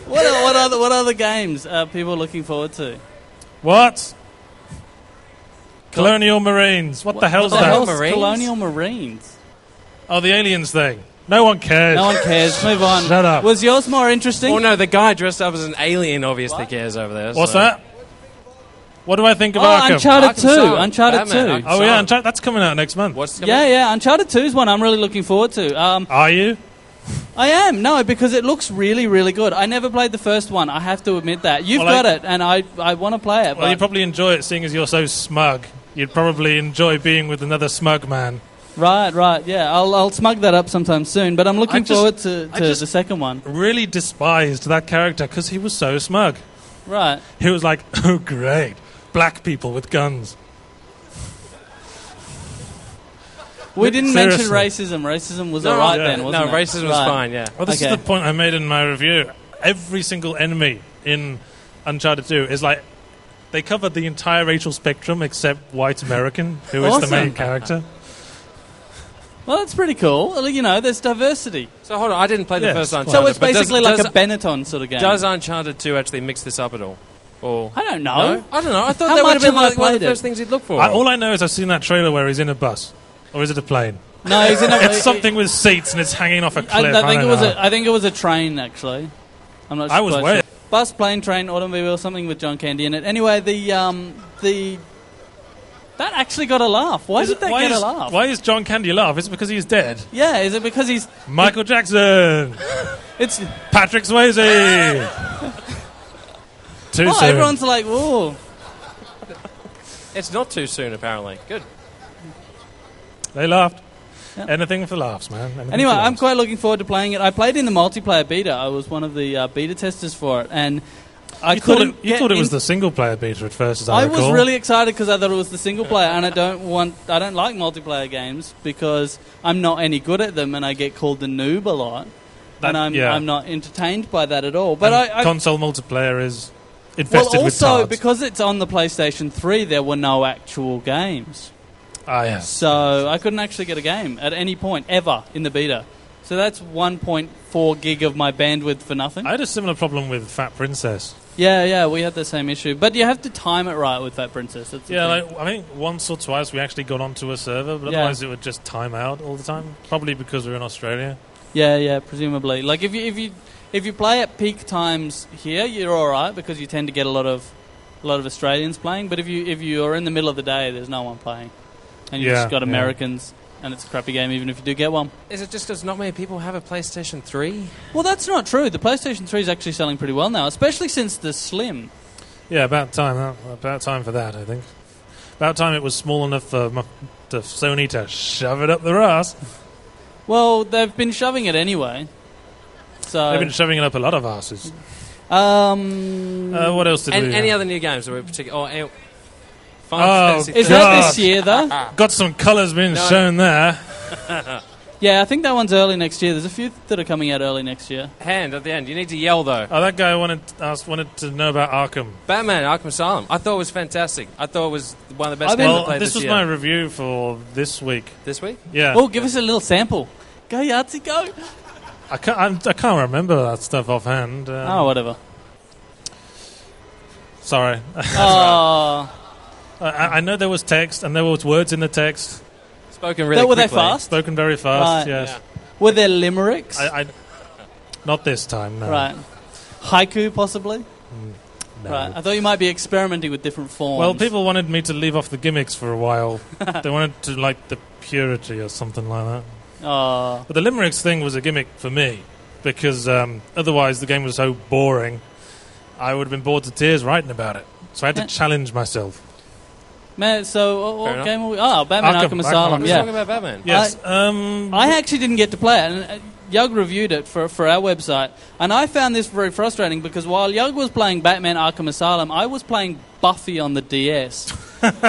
C: What other games are people looking forward to?
B: What? Colonial Marines. What the hell's that?
C: Colonial Marines?
B: Oh, the aliens thing. No one cares.
C: No one cares. Move on.
B: Shut up.
C: Was yours more interesting?
A: Well, no, the guy dressed up as an alien obviously cares over there.
B: What's that? What do I think of Arkham?
C: Uncharted 2. Uncharted 2.
B: Oh, yeah, Uncharted. That's coming out next month.
C: Yeah, Uncharted 2 is one I'm really looking forward to.
B: Are you?
C: I am. No, because it looks really, really good. I never played the first one. I have to admit that. You've got it, and I want to play it.
B: Well, you probably enjoy it, seeing as you're so smug. You'd probably enjoy being with another smug man.
C: Right, yeah. I'll smug that up sometime soon, but I'm looking forward to the second one.
B: Really despised that character because he was so smug.
C: Right.
B: He was like, oh, great, black people with guns.
C: We didn't mention racism. Racism was alright then, wasn't it?
A: No, racism was fine, yeah.
B: Well, this is the point I made in my review. Every single enemy in Uncharted 2 is like, they covered the entire racial spectrum except white American, who is the main character.
C: Well, that's pretty cool. You know, there's diversity.
A: So hold on, I didn't play the first Uncharted.
C: So it's basically like
A: does
C: a Benetton sort of game.
A: Does Uncharted 2 actually mix this up at all? Or
C: I don't know.
A: No? I don't know. I thought
C: How
A: that would
C: much
A: have been
C: have I
A: like one of the
C: played it?
A: first things you'd look for.
B: All I know is I've seen that trailer where he's in a bus. Or is it a plane?
C: No, he's in a...
B: It's something with seats and it's hanging off a cliff.
C: I think it was a train, actually. I'm not sure.
B: I was way...
C: Bus, plane, train, automobile, something with John Candy in it. Anyway, that actually got a laugh. Why did that get a laugh?
B: Why is John Candy laugh? Is it because he's dead?
C: Yeah, is it because he's...
B: Michael Jackson!
C: It's
B: Patrick Swayze! Too soon.
C: Everyone's like, whoa.
A: It's not too soon, apparently. Good.
B: They laughed.
C: Yep.
B: Anything for laughs, man.
C: Anyway, I'm quite looking forward to playing it. I played in the multiplayer beta. I was one of the beta testers for it, and
B: you thought it was the single player beta at first, as I recall.
C: was really excited because I thought it was the single player, and I don't like multiplayer games because I'm not any good at them, and I get called the noob a lot, and I'm not entertained by that at all. But
B: console multiplayer is infested with
C: also
B: tards.
C: because it's on the PlayStation 3, there were no actual games.
B: Ah, yeah.
C: So I couldn't actually get a game at any point ever in the beta. So that's 1.4 gig of my bandwidth for nothing.
B: I had a similar problem with Fat Princess.
C: Yeah, we had the same issue. But you have to time it right with Fat Princess. That's
B: I think once or twice we actually got onto a server, but otherwise it would just time out all the time. Probably because we're in Australia.
C: Yeah, presumably. Like if you play at peak times here, you're all right because you tend to get a lot of Australians playing. But if you are in the middle of the day, there's no one playing, and you just got Americans. And it's a crappy game, even if you do get one.
A: Is it just because not many people have a PlayStation 3?
C: Well, that's not true. The PlayStation 3 is actually selling pretty well now, especially since the Slim.
B: Yeah, about time. About time for that, I think. About time it was small enough for Sony to shove it up their ass.
C: Well, they've been shoving it anyway. So
B: they've been shoving it up a lot of asses. What else did we have?
A: Any other new games that were particular?
C: Is that this year, though?
B: Got some colours being shown there.
C: Yeah, I think that one's early next year. There's a few that are coming out early next year.
A: Hand at the end. You need to yell, though.
B: Oh, that guy wanted to know about Arkham.
A: Batman, Arkham Asylum. I thought it was fantastic. I thought it was one of the best games I played this year.
B: This was my review for this week.
A: This week?
B: Yeah.
C: Oh, give us a little sample. Go, Yahtzee, go.
B: I can't remember that stuff offhand.
C: Whatever.
B: Sorry.
C: Oh...
B: I know there was text and there was words in the text.
A: Spoken really quickly.
C: Were they fast?
B: Spoken very fast,
C: right.
B: yes.
C: Yeah. Were there limericks?
B: Not this time, no.
C: Right. Haiku, possibly?
B: No.
C: Right. I thought you might be experimenting with different forms.
B: Well, people wanted me to leave off the gimmicks for a while. They wanted to like the purity or something like that.
C: Oh.
B: But the limericks thing was a gimmick for me because otherwise the game was so boring I would have been bored to tears writing about it. So I had to challenge myself.
C: Man, so what game are we... Oh, Batman Arkham Asylum.
A: We're talking about Batman.
B: Yes.
C: I actually didn't get to play it. And Yug reviewed it for our website. And I found this very frustrating because while Yug was playing Batman Arkham Asylum, I was playing Buffy on the DS.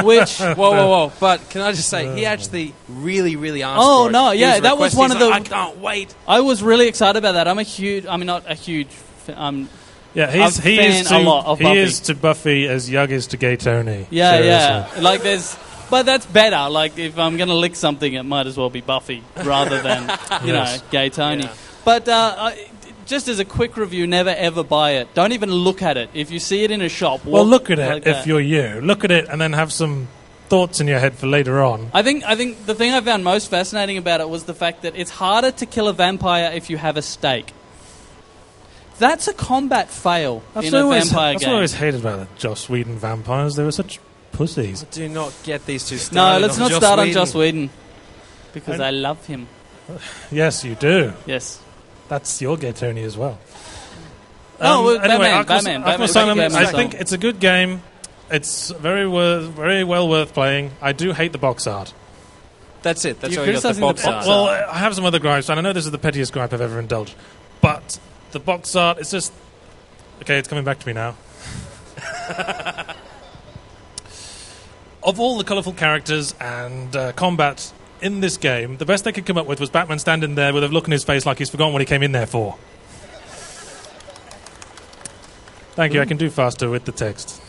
C: Which...
A: Whoa. But can I just say, he actually really, really asked for it.
C: Oh, no, yeah. That was one of the...
A: I can't wait.
C: I was really excited about that. not a huge...
B: Yeah, he is to Buffy as Yug is to Gay Tony.
C: Yeah. Like but that's better. Like if I'm going to lick something, it might as well be Buffy rather than Gay Tony. Yeah. But just as a quick review, never ever buy it. Don't even look at it. If you see it in a shop,
B: look at it if you're you. Look at it and then have some thoughts in your head for later on.
C: I think the thing I found most fascinating about it was the fact that it's harder to kill a vampire if you have a stake. That's a combat fail in a vampire game.
B: That's what I always hated about the Joss Whedon vampires. They were such pussies.
A: Do not get these two started.
C: No, let's not start on Joss Whedon. Because I love him.
B: Yes, you do.
C: Yes.
B: That's your Gay Tony as well.
C: Anyway,
B: Batman. I think it's a good game. It's very well worth playing. I do hate the box art.
A: That's it. That's why you got the box art.
B: Well, I have some other gripes, and I know this is the pettiest gripe I've ever indulged. But... the box art is just... Okay, it's coming back to me now. Of all the colourful characters and combat in this game, the best they could come up with was Batman standing there with a look on his face like he's forgotten what he came in there for. Thank you, I can do faster with the text.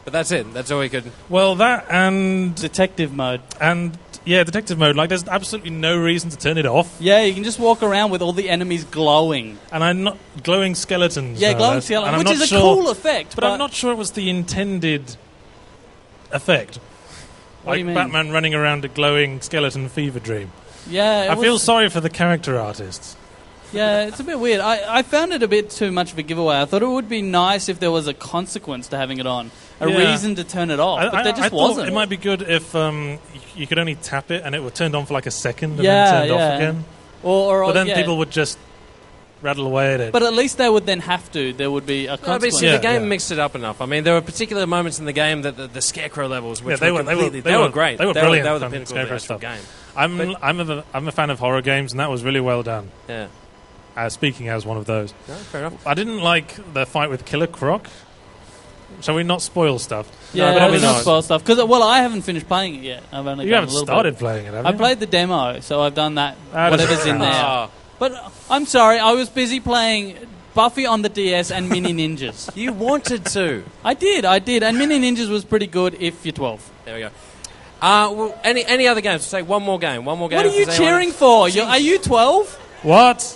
A: But that's it. That's all we could...
B: Well, that and...
C: Detective mode.
B: And, yeah, detective mode. Like, there's absolutely no reason to turn it off.
C: Yeah, you can just walk around with all the enemies glowing.
B: And I'm not... Glowing skeletons.
C: Yeah, glowing skeletons, which is a cool effect.
B: But I'm not sure it was the intended effect.
C: What do you mean?
B: Batman running around a glowing skeleton fever dream.
C: Yeah,
B: I feel sorry for the character artists.
C: Yeah, it's a bit weird. I found it a bit too much of a giveaway. I thought it would be nice if there was a consequence to having it on. A reason to turn it off. But there just wasn't.
B: It might be good if you could only tap it and it would turn on for like a second and then turned off again. But then people would just rattle away at it.
C: But at least they would then have to. There would be a consequence.
A: The game mixed it up enough. I mean, there were particular moments in the game that the Scarecrow levels, which they were great.
B: They were brilliant.
A: They were the pinnacle of the actual game.
B: I'm a fan of horror games, and that was really well done.
A: Yeah.
B: Speaking as one of those.
A: No, fair enough.
B: I didn't like the fight with Killer Croc. Shall we not spoil stuff?
C: Yeah,
A: no,
C: let's not spoil stuff. Because, I haven't finished playing it yet. I've only
B: you haven't
C: a little
B: started
C: bit.
B: Playing it, have you?
C: I played the demo, so I've done that. Whatever's in there. But I'm sorry, I was busy playing Buffy on the DS and Mini Ninjas.
A: You wanted to.
C: I did. And Mini Ninjas was pretty good if you're 12.
A: There we go. Well, any other games? Say one more game. What
C: are you cheering for? Are you 12?
B: What?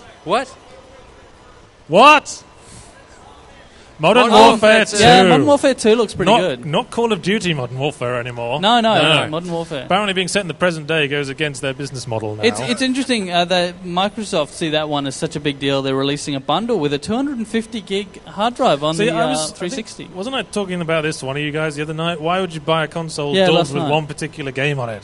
B: Modern Warfare 2.
C: Yeah, Modern Warfare 2 looks pretty good.
B: Not Call of Duty Modern Warfare anymore.
C: No, Modern Warfare.
B: Apparently being set in the present day goes against their business model now.
C: It's interesting that Microsoft see that one as such a big deal. They're releasing a bundle with a 250 gig hard drive on the 360.
B: Wasn't I talking about this to one of you guys the other night? Why would you buy a console with one particular game on it?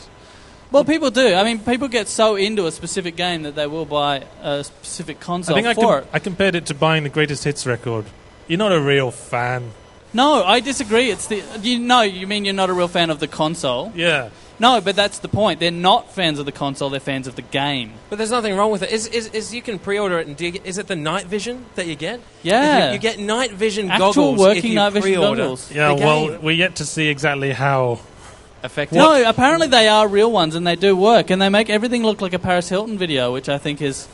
C: Well, people do. I mean, people get so into a specific game that they will buy a specific console for it.
B: I compared it to buying the greatest hits record. You're not a real fan.
C: No, I disagree. You mean you're not a real fan of the console?
B: Yeah.
C: No, but that's the point. They're not fans of the console. They're fans of the game.
A: But there's nothing wrong with it. Is you can pre-order it, and is it the night vision that you get?
C: Yeah.
A: You get night vision
C: goggles.
A: Actual
C: working night vision goggles.
B: Yeah, well, we're yet to see exactly how
A: effective.
C: No, apparently they are real ones, and they do work, and they make everything look like a Paris Hilton video, which I think is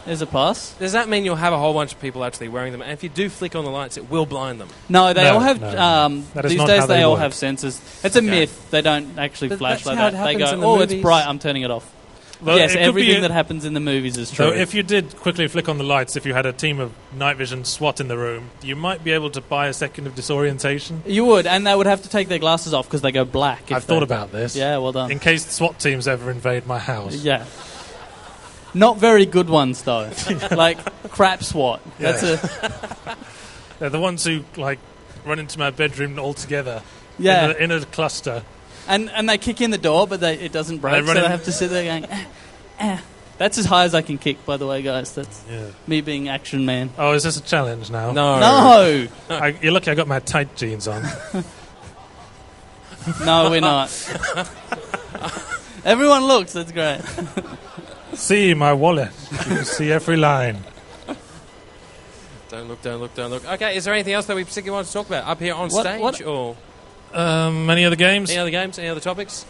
C: a plus.
A: Does that mean you'll have a whole bunch of people actually wearing them? And if you do flick on the lights, it will blind them?
C: No, they all have... these days they all
B: work.
C: have sensors. It's a myth. They don't actually flash like that. They go, it's bright, I'm turning it off. Well, yes, everything that happens in the movies is true.
B: So if you did quickly flick on the lights, if you had a team of night vision SWAT in the room, you might be able to buy a second of disorientation.
C: You would, and they would have to take their glasses off because they go black.
B: I've thought about this.
C: Yeah, well done.
B: In case the SWAT teams ever invade my house.
C: Yeah. Not very good ones, though. Like crap SWAT.
B: Yeah. They're the ones who run into my bedroom all together.
C: Yeah.
B: In a cluster.
C: And they kick in the door, but it doesn't break, so they have to sit there going, That's as high as I can kick, by the way, guys. That's me being action man.
B: Oh, is this a challenge now?
C: No.
B: You're lucky I got my tight jeans on.
C: No, we're not. Everyone looks, that's great.
B: See my wallet. You can see every line.
A: Don't look. Okay, is there anything else that we particularly want to talk about up here on stage? Or
B: any other games?
A: Any other topics?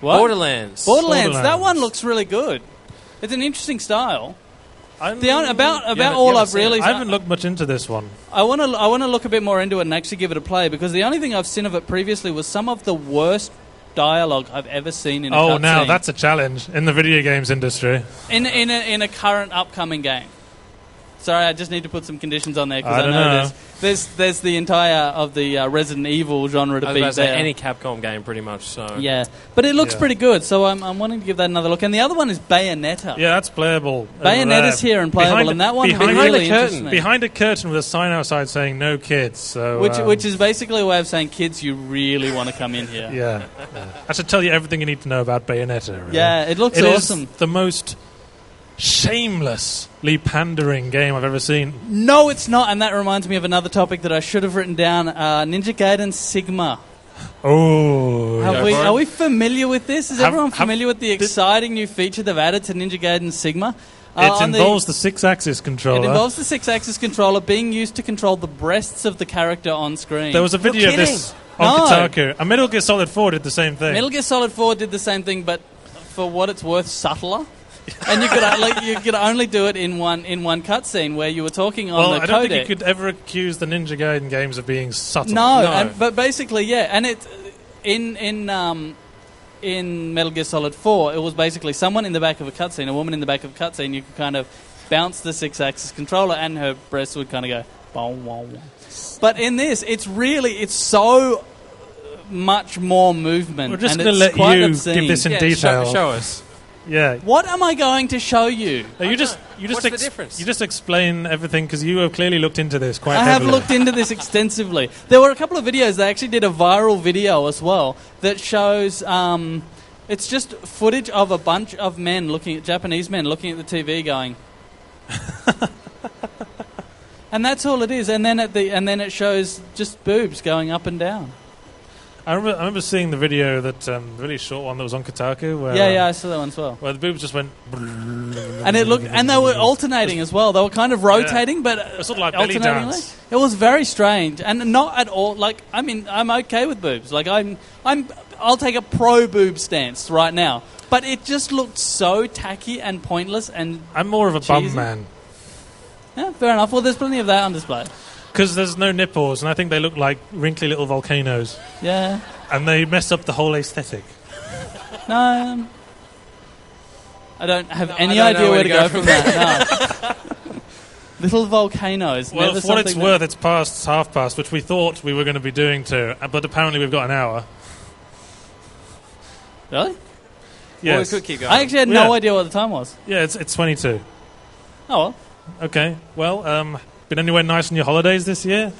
C: What?
A: Borderlands.
C: That one looks really good. It's an interesting style. I haven't
B: looked much into this one.
C: I want to look a bit more into it and actually give it a play, because the only thing I've seen of it previously was some of the worst dialogue I've ever seen in a cutscene.
B: Now that's a challenge in the video games industry.
C: In a current upcoming game. Sorry, I just need to put some conditions on there because I know there's the entire of the Resident Evil genre to beat there.
A: Say any Capcom game, pretty much. So
C: yeah, but it looks pretty good. So I'm wanting to give that another look. And the other one is Bayonetta.
B: Yeah, that's playable.
C: Bayonetta's here and playable, and that one really interests me.
B: Behind a curtain with a sign outside saying "No kids." So
C: which is basically a way of saying, kids, you really want to come in here.
B: Yeah. I should tell you everything you need to know about Bayonetta. Really.
C: Yeah, it looks awesome.
B: It is the most shamelessly pandering game I've ever seen.
C: No, it's not, and that reminds me of another topic that I should have written down. Ninja Gaiden Sigma.
B: Oh,
C: are we familiar with this? Is everyone familiar with the exciting new feature they've added to Ninja Gaiden Sigma?
B: It involves the 6-axis controller.
C: It involves the 6-axis controller being used to control the breasts of the character on screen.
B: There was a video of this on Kotaku. And Metal Gear Solid 4 did the same thing.
C: Metal Gear Solid 4 did the same thing, but for what it's worth, subtler. And you could only do it in one cutscene where you were talking on the codec.
B: I don't think you could ever accuse the Ninja Gaiden games of being subtle.
C: No. But basically, yeah, and it in Metal Gear Solid 4, it was basically someone in the back of a cutscene, a woman in the back of a cutscene. You could kind of bounce the 6-axis controller, and her breasts would kind of go. Bow, wow, wow. But in this, it's so much more movement.
B: We're just going to let you give this in detail.
A: Show us.
B: Yeah.
C: What am I going to show you?
B: No, what's the difference? You just explain everything because you have clearly looked into this quite heavily.
C: I have looked into this extensively. There were a couple of videos. They actually did a viral video as well that shows. It's just footage of a bunch of Japanese men looking at the TV, going. And that's all it is. And then it shows just boobs going up and down.
B: I remember seeing the video, that really short one that was on Kotaku. Where,
C: I saw that one as well.
B: Where the boobs just went,
C: and they were alternating as well. They were kind of rotating, but
B: sort of like belly dance.
C: It was very strange, and not at all. Like, I mean, I'm okay with boobs. Like, I'll take a pro boob stance right now. But it just looked so tacky and pointless, and
B: I'm more of a
C: cheesy.
B: bum man.
C: Yeah, fair enough. Well, there's plenty of that on display.
B: Because there's no nipples, and I think they look like wrinkly little volcanoes.
C: Yeah.
B: And they mess up the whole aesthetic.
C: No. I don't have any idea where to go from that. No. Little volcanoes.
B: Well, for what it's worth, it's half past, which we thought we were going to be doing too, but apparently we've got an hour.
C: Really?
B: Yes.
A: Well, we could keep going.
C: I actually had no idea what the time was.
B: Yeah, it's 22.
C: Oh, well.
B: Okay. Well, been anywhere nice on your holidays this year?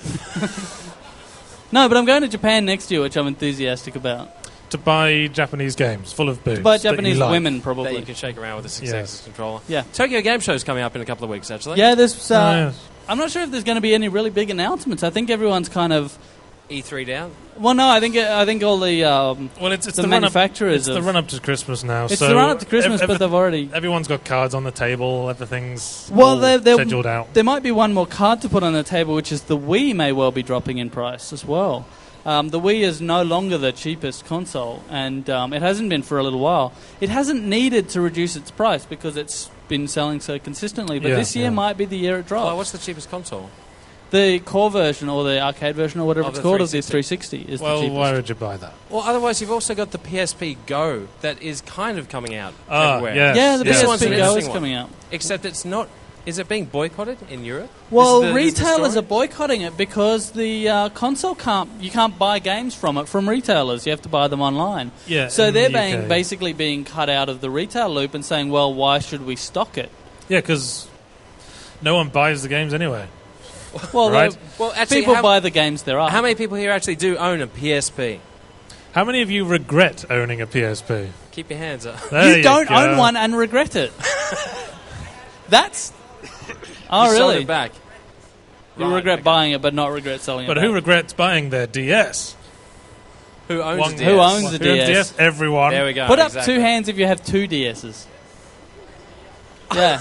C: No, but I'm going to Japan next year, which I'm enthusiastic about.
B: To buy Japanese games full of boobs.
C: To buy Japanese women, probably.
A: That you can shake around with a 6-axis controller.
C: Yeah.
A: Tokyo Game Show's coming up in a couple of weeks, actually.
C: Yeah, there's. I'm not sure if there's going to be any really big announcements. I think everyone's kind of.
A: E3 down?
C: Well, no, I think all the
B: it's
C: the manufacturers.
B: It's the run up to Christmas now.
C: It's the run up to Christmas, but they've already.
B: Everyone's got cards on the table. Everything's scheduled out.
C: There might be one more card to put on the table, which is the Wii may well be dropping in price as well. The Wii is no longer the cheapest console, and it hasn't been for a little while. It hasn't needed to reduce its price because it's been selling so consistently. But this year might be the year it drops.
A: Oh, what's the cheapest console?
C: The core version or the arcade version or whatever it's called of the 360 is the cheapest.
B: Well, why would you buy that?
A: Well, otherwise you've also got the PSP Go that is kind of coming out everywhere.
B: Yes.
C: Yeah, the PSP Go is
A: one.
C: coming out.
A: Except it's not... Is it being boycotted in Europe?
C: Well, retailers are boycotting it because the console you can't buy games from it from retailers. You have to buy them online.
B: Yeah,
C: so they're basically being cut out of the retail loop and saying, well, why should we stock it?
B: Yeah, because no one buys the games anyway.
C: Well,
B: right?
C: Actually, people buy the games there are.
A: How many people here actually do own a PSP?
B: How many of you regret owning a PSP?
A: Keep your hands up.
C: You don't own one and regret it. That's... Oh, really?
A: Sold it back.
C: You regret buying it, but not regret selling it.
B: But who regrets buying their DS?
A: Who owns a DS?
C: Who owns a DS?
B: Everyone.
A: There we go.
C: Put up 2 hands if you have 2 DSs. Yeah.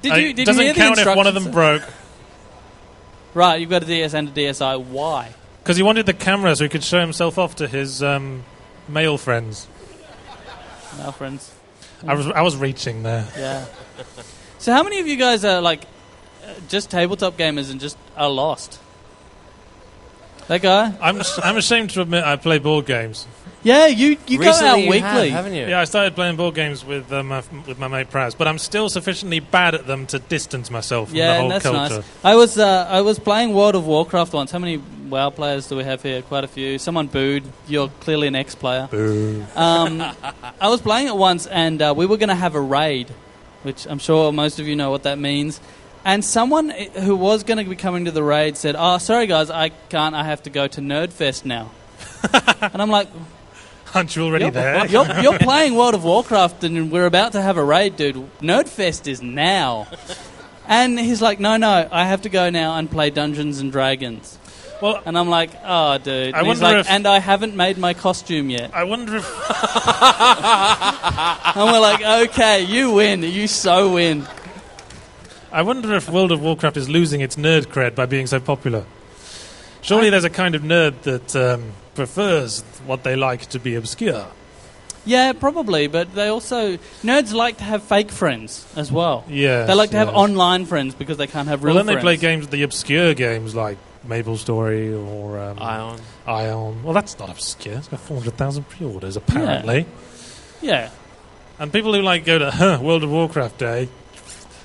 C: Did you hear the
B: doesn't count if one of them broke.
C: Right, you've got a DS and a DSi. Why?
B: Because he wanted the camera so he could show himself off to his male friends.
C: Male friends.
B: I was reaching there.
C: Yeah. So how many of you guys are like just tabletop gamers and just are lost? That guy?
B: I'm ashamed to admit I play board games.
C: Yeah, you go out weekly,
A: haven't you?
B: Yeah, I started playing board games with my mate Praz, but I'm still sufficiently bad at them to distance myself from the whole
C: that's
B: culture.
C: Nice. I was playing World of Warcraft once. How many WoW players do we have here? Quite a few. Someone booed. You're clearly an ex-player.
B: Boo.
C: I was playing it once, and we were going to have a raid, which I'm sure most of you know what that means. And someone who was going to be coming to the raid said, "Oh, sorry guys, I can't. I have to go to Nerdfest now." And I'm like,
B: aren't you already there?
C: You're playing World of Warcraft and we're about to have a raid, dude. Nerdfest is now. And he's like, no, I have to go now and play Dungeons and Dragons.
B: Well,
C: and I'm like, oh, dude. And he's like, and I haven't made my costume yet.
B: I wonder if...
C: And we're like, okay, you win. You so win.
B: I wonder if World of Warcraft is losing its nerd cred by being so popular. Surely there's a kind of nerd that prefers what they like to be obscure.
C: Yeah, probably, but they also... Nerds like to have fake friends as well.
B: Yeah.
C: They like to have online friends because they can't have real friends.
B: Well, then they play games, the obscure games like MapleStory or... Ion. Well, that's not obscure. It's got 400,000 pre-orders, apparently.
C: Yeah.
B: And people who go to World of Warcraft Day,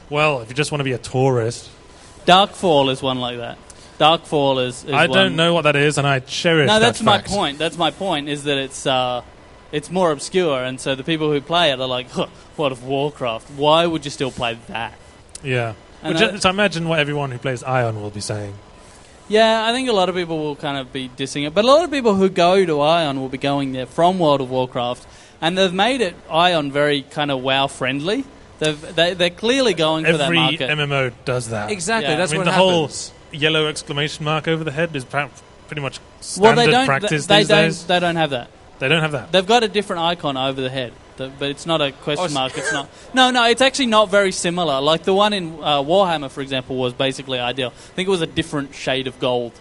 B: well, if you just want to be a tourist...
C: Darkfall is one like that. Darkfall is
B: I don't know what that is, and I cherish that
C: that's my
B: fact.
C: point. That's my point, is that it's more obscure, and so the people who play it are like, World of Warcraft, why would you still play that?
B: Yeah. So imagine what everyone who plays Ion will be saying.
C: Yeah, I think a lot of people will kind of be dissing it, but a lot of people who go to Ion will be going there from World of Warcraft, and they've made it Ion very kind of WoW-friendly. They're clearly going for that market.
B: Every MMO does that.
A: Exactly,
C: Yeah.
A: that's what
B: the
A: happens.
B: whole yellow exclamation mark over the head is pretty much standard practice these days.
C: They don't have that.
B: They don't have that.
C: They've got a different icon over the head, but it's not a question mark. It's not. No, it's actually not very similar. Like the one in Warhammer, for example, was basically ideal. I think it was a different shade of gold.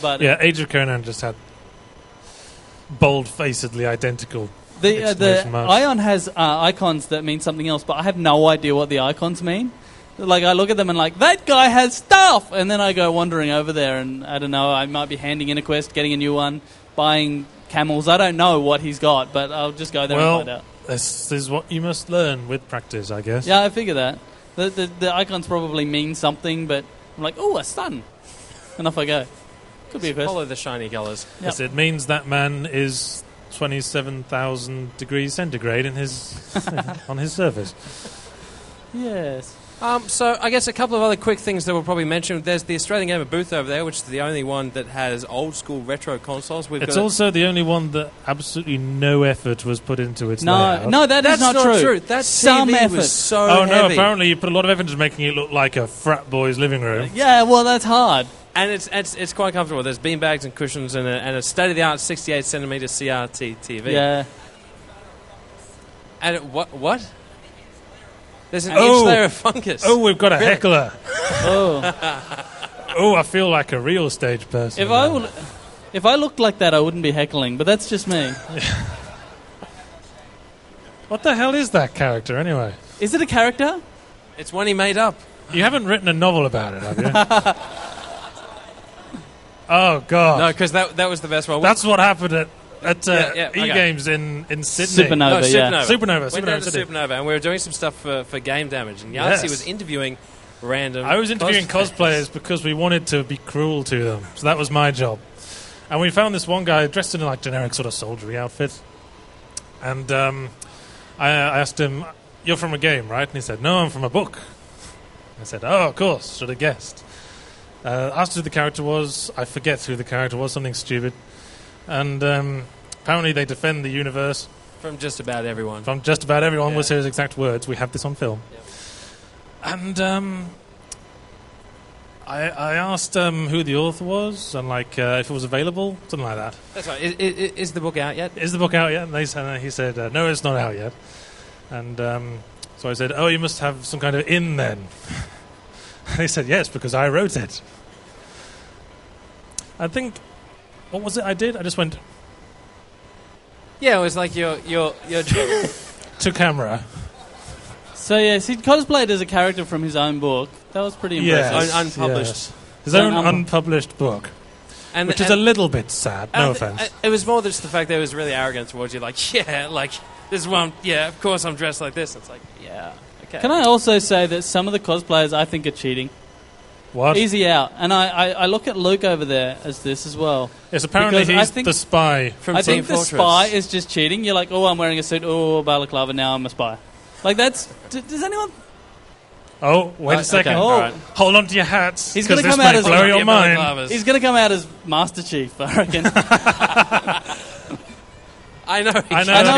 C: But
B: yeah, Age of Conan just had bold-facedly identical.
C: The Ion has icons that mean something else, but I have no idea what the icons mean. Like, I look at them and that guy has stuff! And then I go wandering over there and, I don't know, I might be handing in a quest, getting a new one, buying camels. I don't know what he's got, but I'll just go there and find out.
B: This is what you must learn with practice, I guess.
C: Yeah, I figure that. The icons probably mean something, but I'm like, oh, a sun! And off I go. Could be a quest.
A: Follow the shiny colours.
C: Yep.
B: Yes, it means that man is 27,000 degrees centigrade in his on his surface.
C: Yes.
A: So I guess a couple of other quick things that we'll probably mention. There's the Australian Gamer booth over there, which is the only one that has old school retro consoles.
B: It's also the only one that absolutely no effort was put into its layout.
C: No, that's not true.
A: That
C: some
A: TV
C: effort.
A: was so
B: heavy.
A: No,
B: apparently you put a lot of effort into making it look like a frat boy's living room.
C: Yeah, well, that's hard.
A: And it's quite comfortable. There's beanbags and cushions and a state-of-the-art 68cm CRT TV.
C: Yeah.
A: And what? There's an inch there of fungus.
B: Oh, we've got a heckler.
C: Oh,
B: I feel like a real stage person.
C: If I looked like that, I wouldn't be heckling, but that's just me.
B: What the hell is that character, anyway?
C: Is it a character?
A: It's one he made up.
B: You haven't written a novel about it, have you? Oh, God.
A: No, because that was the best one.
B: That's what happened at
A: okay.
B: E-Games in Sydney.
C: Supernova.
A: Supernova. Went down to Supernova, and we were doing some stuff for Game Damage, and Yahtzee was interviewing random...
B: I was interviewing cosplayers because we wanted to be cruel to them, so that was my job. And we found this one guy dressed in a generic sort of soldiery outfit, and I asked him, "You're from a game, right?" And he said, "No, I'm from a book." I said, "Oh, of course, should have guessed." Asked who the character was. I forget who the character was, something stupid. And apparently they defend the universe.
A: From just about everyone.
B: Was his exact words. We have this on film.
A: Yep.
B: And I asked who the author was and if it was available, something like that.
A: That's right. Is the book out yet?
B: Is the book out yet? And he said, no, it's not out yet. And so I said, oh, you must have some kind of in then. And he said, yes, because I wrote it. I think, what was it I did? I just went...
A: Yeah, it was like your
B: to camera.
C: So, yes, he cosplayed as a character from his own book. That was pretty impressive.
A: Yes, unpublished.
B: Yes. His own unpublished book. Which is a little bit sad, no offense.
A: It was more just the fact that it was really arrogant towards you. This one, of course I'm dressed like this. It's like, yeah, okay.
C: Can I also say that some of the cosplayers I think are cheating?
B: What?
C: Easy out. And I look at Luke over there as this as well.
B: Yes, apparently he's the spy
A: from
C: I
A: Team
C: think
A: Fortress.
C: The spy is just cheating. You're like, oh, I'm wearing a suit. Oh, balaclava, now I'm a spy. Like, that's... Does anyone...
B: Oh, wait a second.
A: Okay.
B: Right. Hold on to your hats.
C: He's going to come out as...
B: blow your mind.
C: He's going to come out as Master Chief, I reckon.
A: I know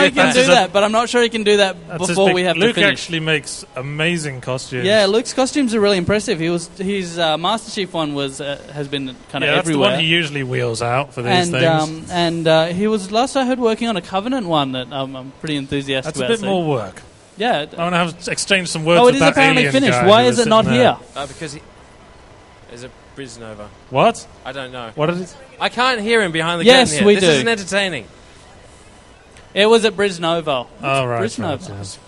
C: he can do that, but I'm not sure he can do that before we have to
B: finish. Luke actually makes amazing costumes.
C: Yeah, Luke's costumes are really impressive. His Master Chief one has been kind of everywhere.
B: That's the one he usually wheels out for these things.
C: And he was, last I heard, working on a Covenant one that I'm pretty enthusiastic about.
B: That's a bit more work.
C: Yeah.
B: I want to exchange some words with that alien guy.
C: Oh, it is apparently finished. Why is it not here?
A: Because is it Brisnova?
B: What?
A: I don't know.
B: What is it?
A: I can't hear him behind the curtain here.
C: Yes, we do.
A: This isn't entertaining.
C: It was at Brisnova.
B: Oh, right.
C: Brisnova.
B: Right,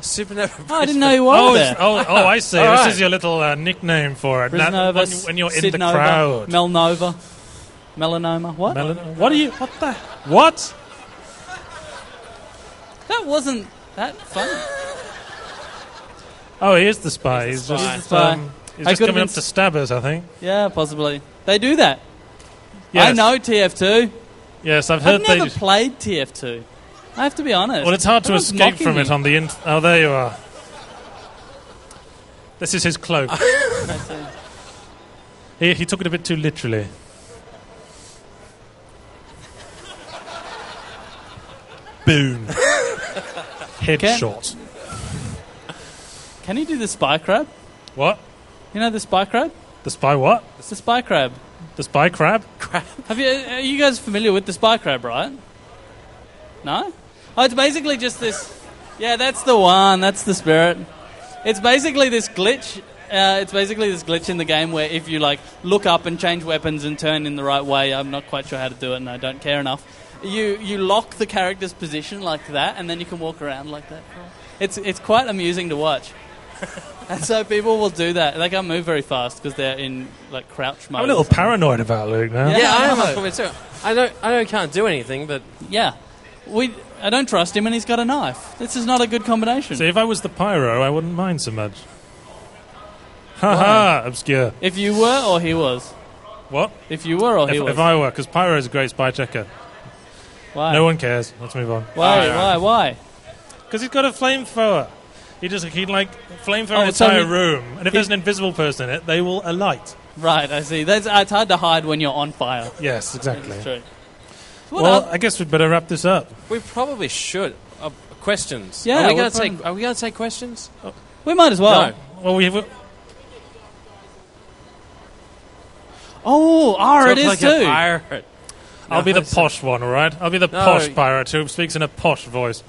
A: Supernova.
C: Oh, I didn't know you were there.
B: I see.
A: All
B: this
A: right.
B: is your little nickname for it.
C: Brisnova,
B: When you're in
C: Sidnova,
B: the crowd.
C: Melnova. Melanoma. What?
B: What are you... What the... What?
C: That wasn't that funny.
B: Oh, he is the spy. He's
A: the
B: just,
A: spy.
B: he's just coming up to stab us, I think.
C: Yeah, possibly. They do that.
B: Yes.
C: I know TF2.
B: Yes, I've heard
C: I've never played TF2. I have to be honest.
B: Well, it's hard to
C: Everyone's
B: escape from
C: mocking
B: it on the... Oh, there you are. This is his cloak. He took it a bit too literally. Boom. Headshot.
C: Can you do the spy crab?
B: What?
C: You know the spy crab?
B: The spy what?
C: It's the spy crab.
B: The spy crab?
C: Are you guys familiar with the spy crab, right? No? Oh, it's basically just this... Yeah, that's the one. That's the spirit. It's basically this glitch. In the game where if you like look up and change weapons and turn in the right way, I'm not quite sure how to do it and I don't care enough. You lock the character's position like that and then you can walk around like that. It's quite amusing to watch. And so people will do that. They can't move very fast because they're in like crouch mode.
B: I'm a little paranoid about Luke now.
A: Yeah, I am a little bit too. I know he can't do anything, but
C: yeah, I don't trust him, and he's got a knife. This is not a good combination.
B: See, if I was the pyro, I wouldn't mind so much. Ha, obscure.
C: If you were, or he was.
B: What?
C: If you were, or he was.
B: If I were, because pyro is a great spy checker.
C: Why?
B: No one cares. Let's move on.
C: Why?
B: Because he's got a flamethrower. He'd flamethrower an
C: so
B: entire room, and if there's an invisible person in it, they will alight.
C: Right, I see. It's hard to hide when you're on fire.
B: Yes, exactly.
C: That's true.
B: Well, I guess we'd better wrap this up.
A: we probably should. Questions.
C: Yeah,
A: Are we going to take questions?
C: We might as well.
A: No.
B: Well, we have...
C: It is
A: like
C: too.
A: A pirate.
B: I'll be the posh one, all right? I'll be the posh pirate who speaks in a posh voice.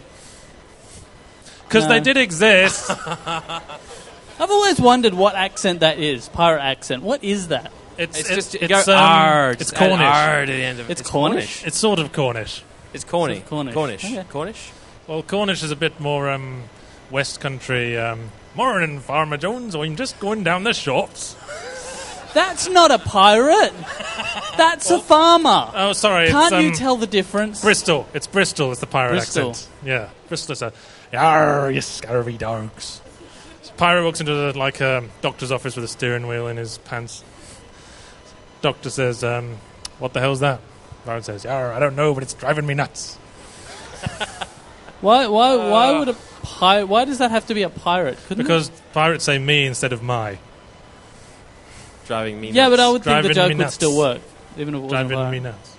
B: Because they did exist.
C: I've always wondered what accent that is. Pirate accent. What is that?
A: It's
B: Cornish.
A: It's at the end of it.
C: It's Cornish?
B: It's sort of Cornish.
A: It's Cornish.
C: Cornish. Okay.
A: Cornish.
B: Well, Cornish is a bit more West Country. Morning, Farmer Jones. I'm just going down the shops.
C: That's not a pirate. That's a farmer.
B: Oh, sorry.
C: Can't you tell the difference?
B: Bristol. It's Bristol. It's the pirate
C: Bristol.
B: accent. Yeah, Bristol is a... Yarr, you scurvy dogs. So pirate walks into the doctor's office with a steering wheel in his pants. Doctor says, what the hell's that? Pirate says, yarr, I don't know, but it's driving me nuts.
C: Why would a pirate... Why does that have to be a pirate?
B: Because pirates say me instead of my.
A: Driving me nuts.
C: Yeah, but I would think
B: Driving
C: the joke
B: me
C: would
B: nuts.
C: still work. Even if it wasn't
B: Driving
C: a
B: me
C: pirate.
B: nuts.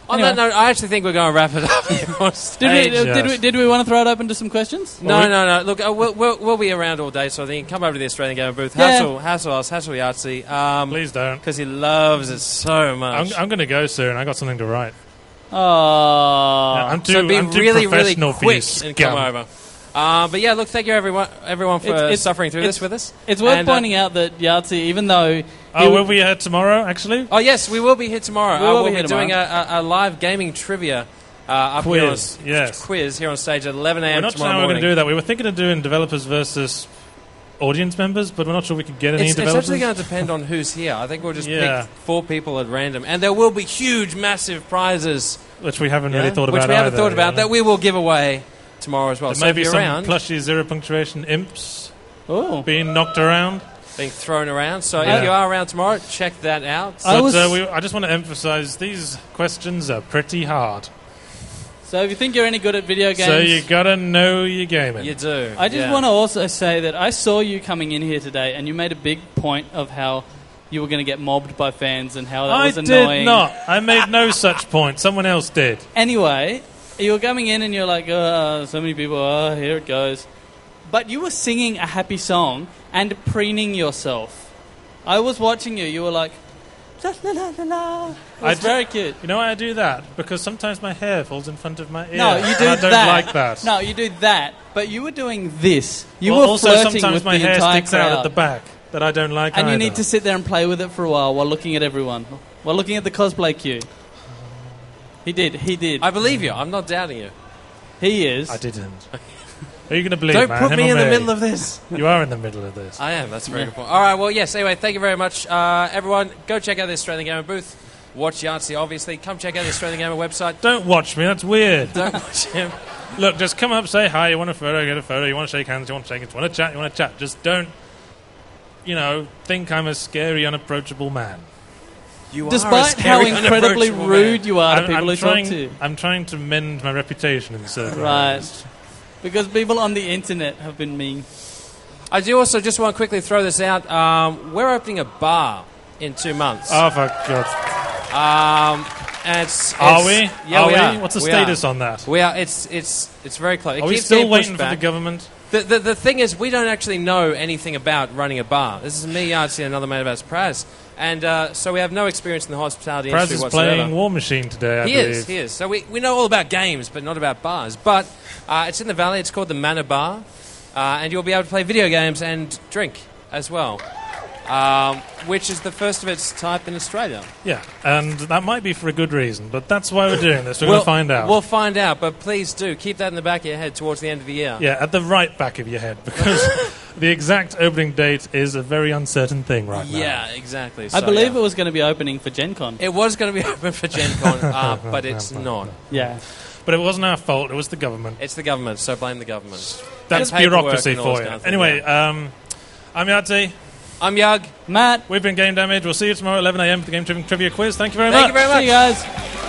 A: On that note, I actually think we're going to wrap it up here on stage.
C: Did we want to throw it open to some questions?
A: No. Look, we'll be around all day, so I think come over to the Australian Gamer booth. Hassle us, hassle Yahtzee.
B: Please don't.
A: Because he loves it so much.
B: I'm going to go soon. I got something to write.
C: Oh.
B: Yeah, I'm too
A: really
B: professional for
A: quick
B: you,
A: and come
B: scum.
A: over. But yeah, look, thank you everyone for suffering through this with us.
C: It's worth pointing out that Yahtzee, even though...
B: will we here tomorrow, actually?
A: Oh, yes, we will be here tomorrow. We'll be doing
C: tomorrow.
A: a live gaming trivia
B: quiz
A: here on stage at 11 a.m.
B: We're not sure
A: tomorrow
B: how we're
A: morning.
B: going to do that. We were thinking of doing developers versus audience members, but we're not sure we could get any developers.
A: It's actually going to depend on who's here. I think we'll just pick 4 people at random. And there will be huge, massive prizes.
B: Which we haven't really thought about
A: Which we haven't thought about,
B: yeah.
A: that we will give away tomorrow as well.
B: There
A: so
B: may
A: if
B: be
A: you're
B: some
A: around,
B: plushy zero punctuation imps
C: being
B: knocked around.
A: Being thrown around. So if you are around tomorrow, check that out.
B: I just want to emphasise these questions are pretty hard.
C: So if you think you're any good at video games...
B: So you got to know your gaming.
A: You do.
C: I just want to also say that I saw you coming in here today and you made a big point of how you were going to get mobbed by fans and how that was annoying.
B: I did not. I made no such point. Someone else did.
C: Anyway, you were coming in and you're like, so many people, here it goes. But you were singing a happy song and preening yourself. I was watching you. You were like, la la la la la. It was very cute.
B: You know why I do that? Because sometimes my hair falls in front of my ear.
C: No, you do
B: and I don't
C: that.
B: like that.
C: No, you do that. But you were doing this. You were
B: also
C: flirting
B: sometimes
C: with
B: my
C: the
B: hair
C: entire
B: sticks
C: crowd.
B: out at the back that I don't like
C: And
B: either.
C: you need to sit there and play with it for a while looking at everyone. While looking at the cosplay queue. He did.
A: I believe you. I'm not doubting you.
C: He is.
B: I didn't. Are you going to believe,
A: Don't
B: man?
A: put
B: Him
A: me
B: or
A: in the middle of this.
B: You are in the middle of this.
A: I am. That's a very good point. All right, well, yes. Anyway, thank you very much. Everyone, go check out the Australian Gamer booth. Watch Yahtzee, obviously. Come check out the Australian Gamer website.
B: Don't watch me. That's weird.
A: Don't watch him.
B: Look, just come up, say hi. You want a photo, get a photo. You want to shake hands, you want to shake hands. You want to chat, you want to chat. Just don't, think I'm a scary, unapproachable man.
C: Despite how incredibly rude you are to people who talk to you.
B: I'm trying to mend my reputation in certain
C: areas. Because people on the internet have been mean.
A: I do also just want to quickly throw this out. We're opening a bar in 2 months.
B: Oh, for God.
A: Are
B: we?
A: Yeah, we are.
B: What's the status on that?
A: We are. It's very close.
B: Are we still waiting for the government?
A: The thing is, we don't actually know anything about running a bar. This is me, Yahtzee, and another mate of ours, Praz. And so we have no experience in the hospitality industry whatsoever.
B: Praz is playing War Machine today, I believe.
A: He is. So we know all about games, but not about bars. But it's in the Valley. It's called the Manor Bar. And you'll be able to play video games and drink as well. Which is the first of its type in Australia.
B: Yeah, and that might be for a good reason, but that's why we're doing this. We're going to find out.
A: We'll find out, but please do keep that in the back of your head towards the end of the year.
B: Yeah, at the right back of your head, because the exact opening date is a very uncertain thing right now.
A: Yeah, exactly. So,
C: I believe it was going to be opening for GenCon.
A: It was going to be open for GenCon, but it's not.
C: Yeah.
B: But it wasn't our fault, it was the government.
A: It's the government, so blame the government.
B: That's bureaucracy for you. Anyway, I'm Yahtzee.
A: I'm Yug.
C: Matt.
B: We've been Game Damage. We'll see you tomorrow at 11 a.m. for the Game Trivia Quiz. Thank you very much.
A: Thank you very much.
C: See you guys.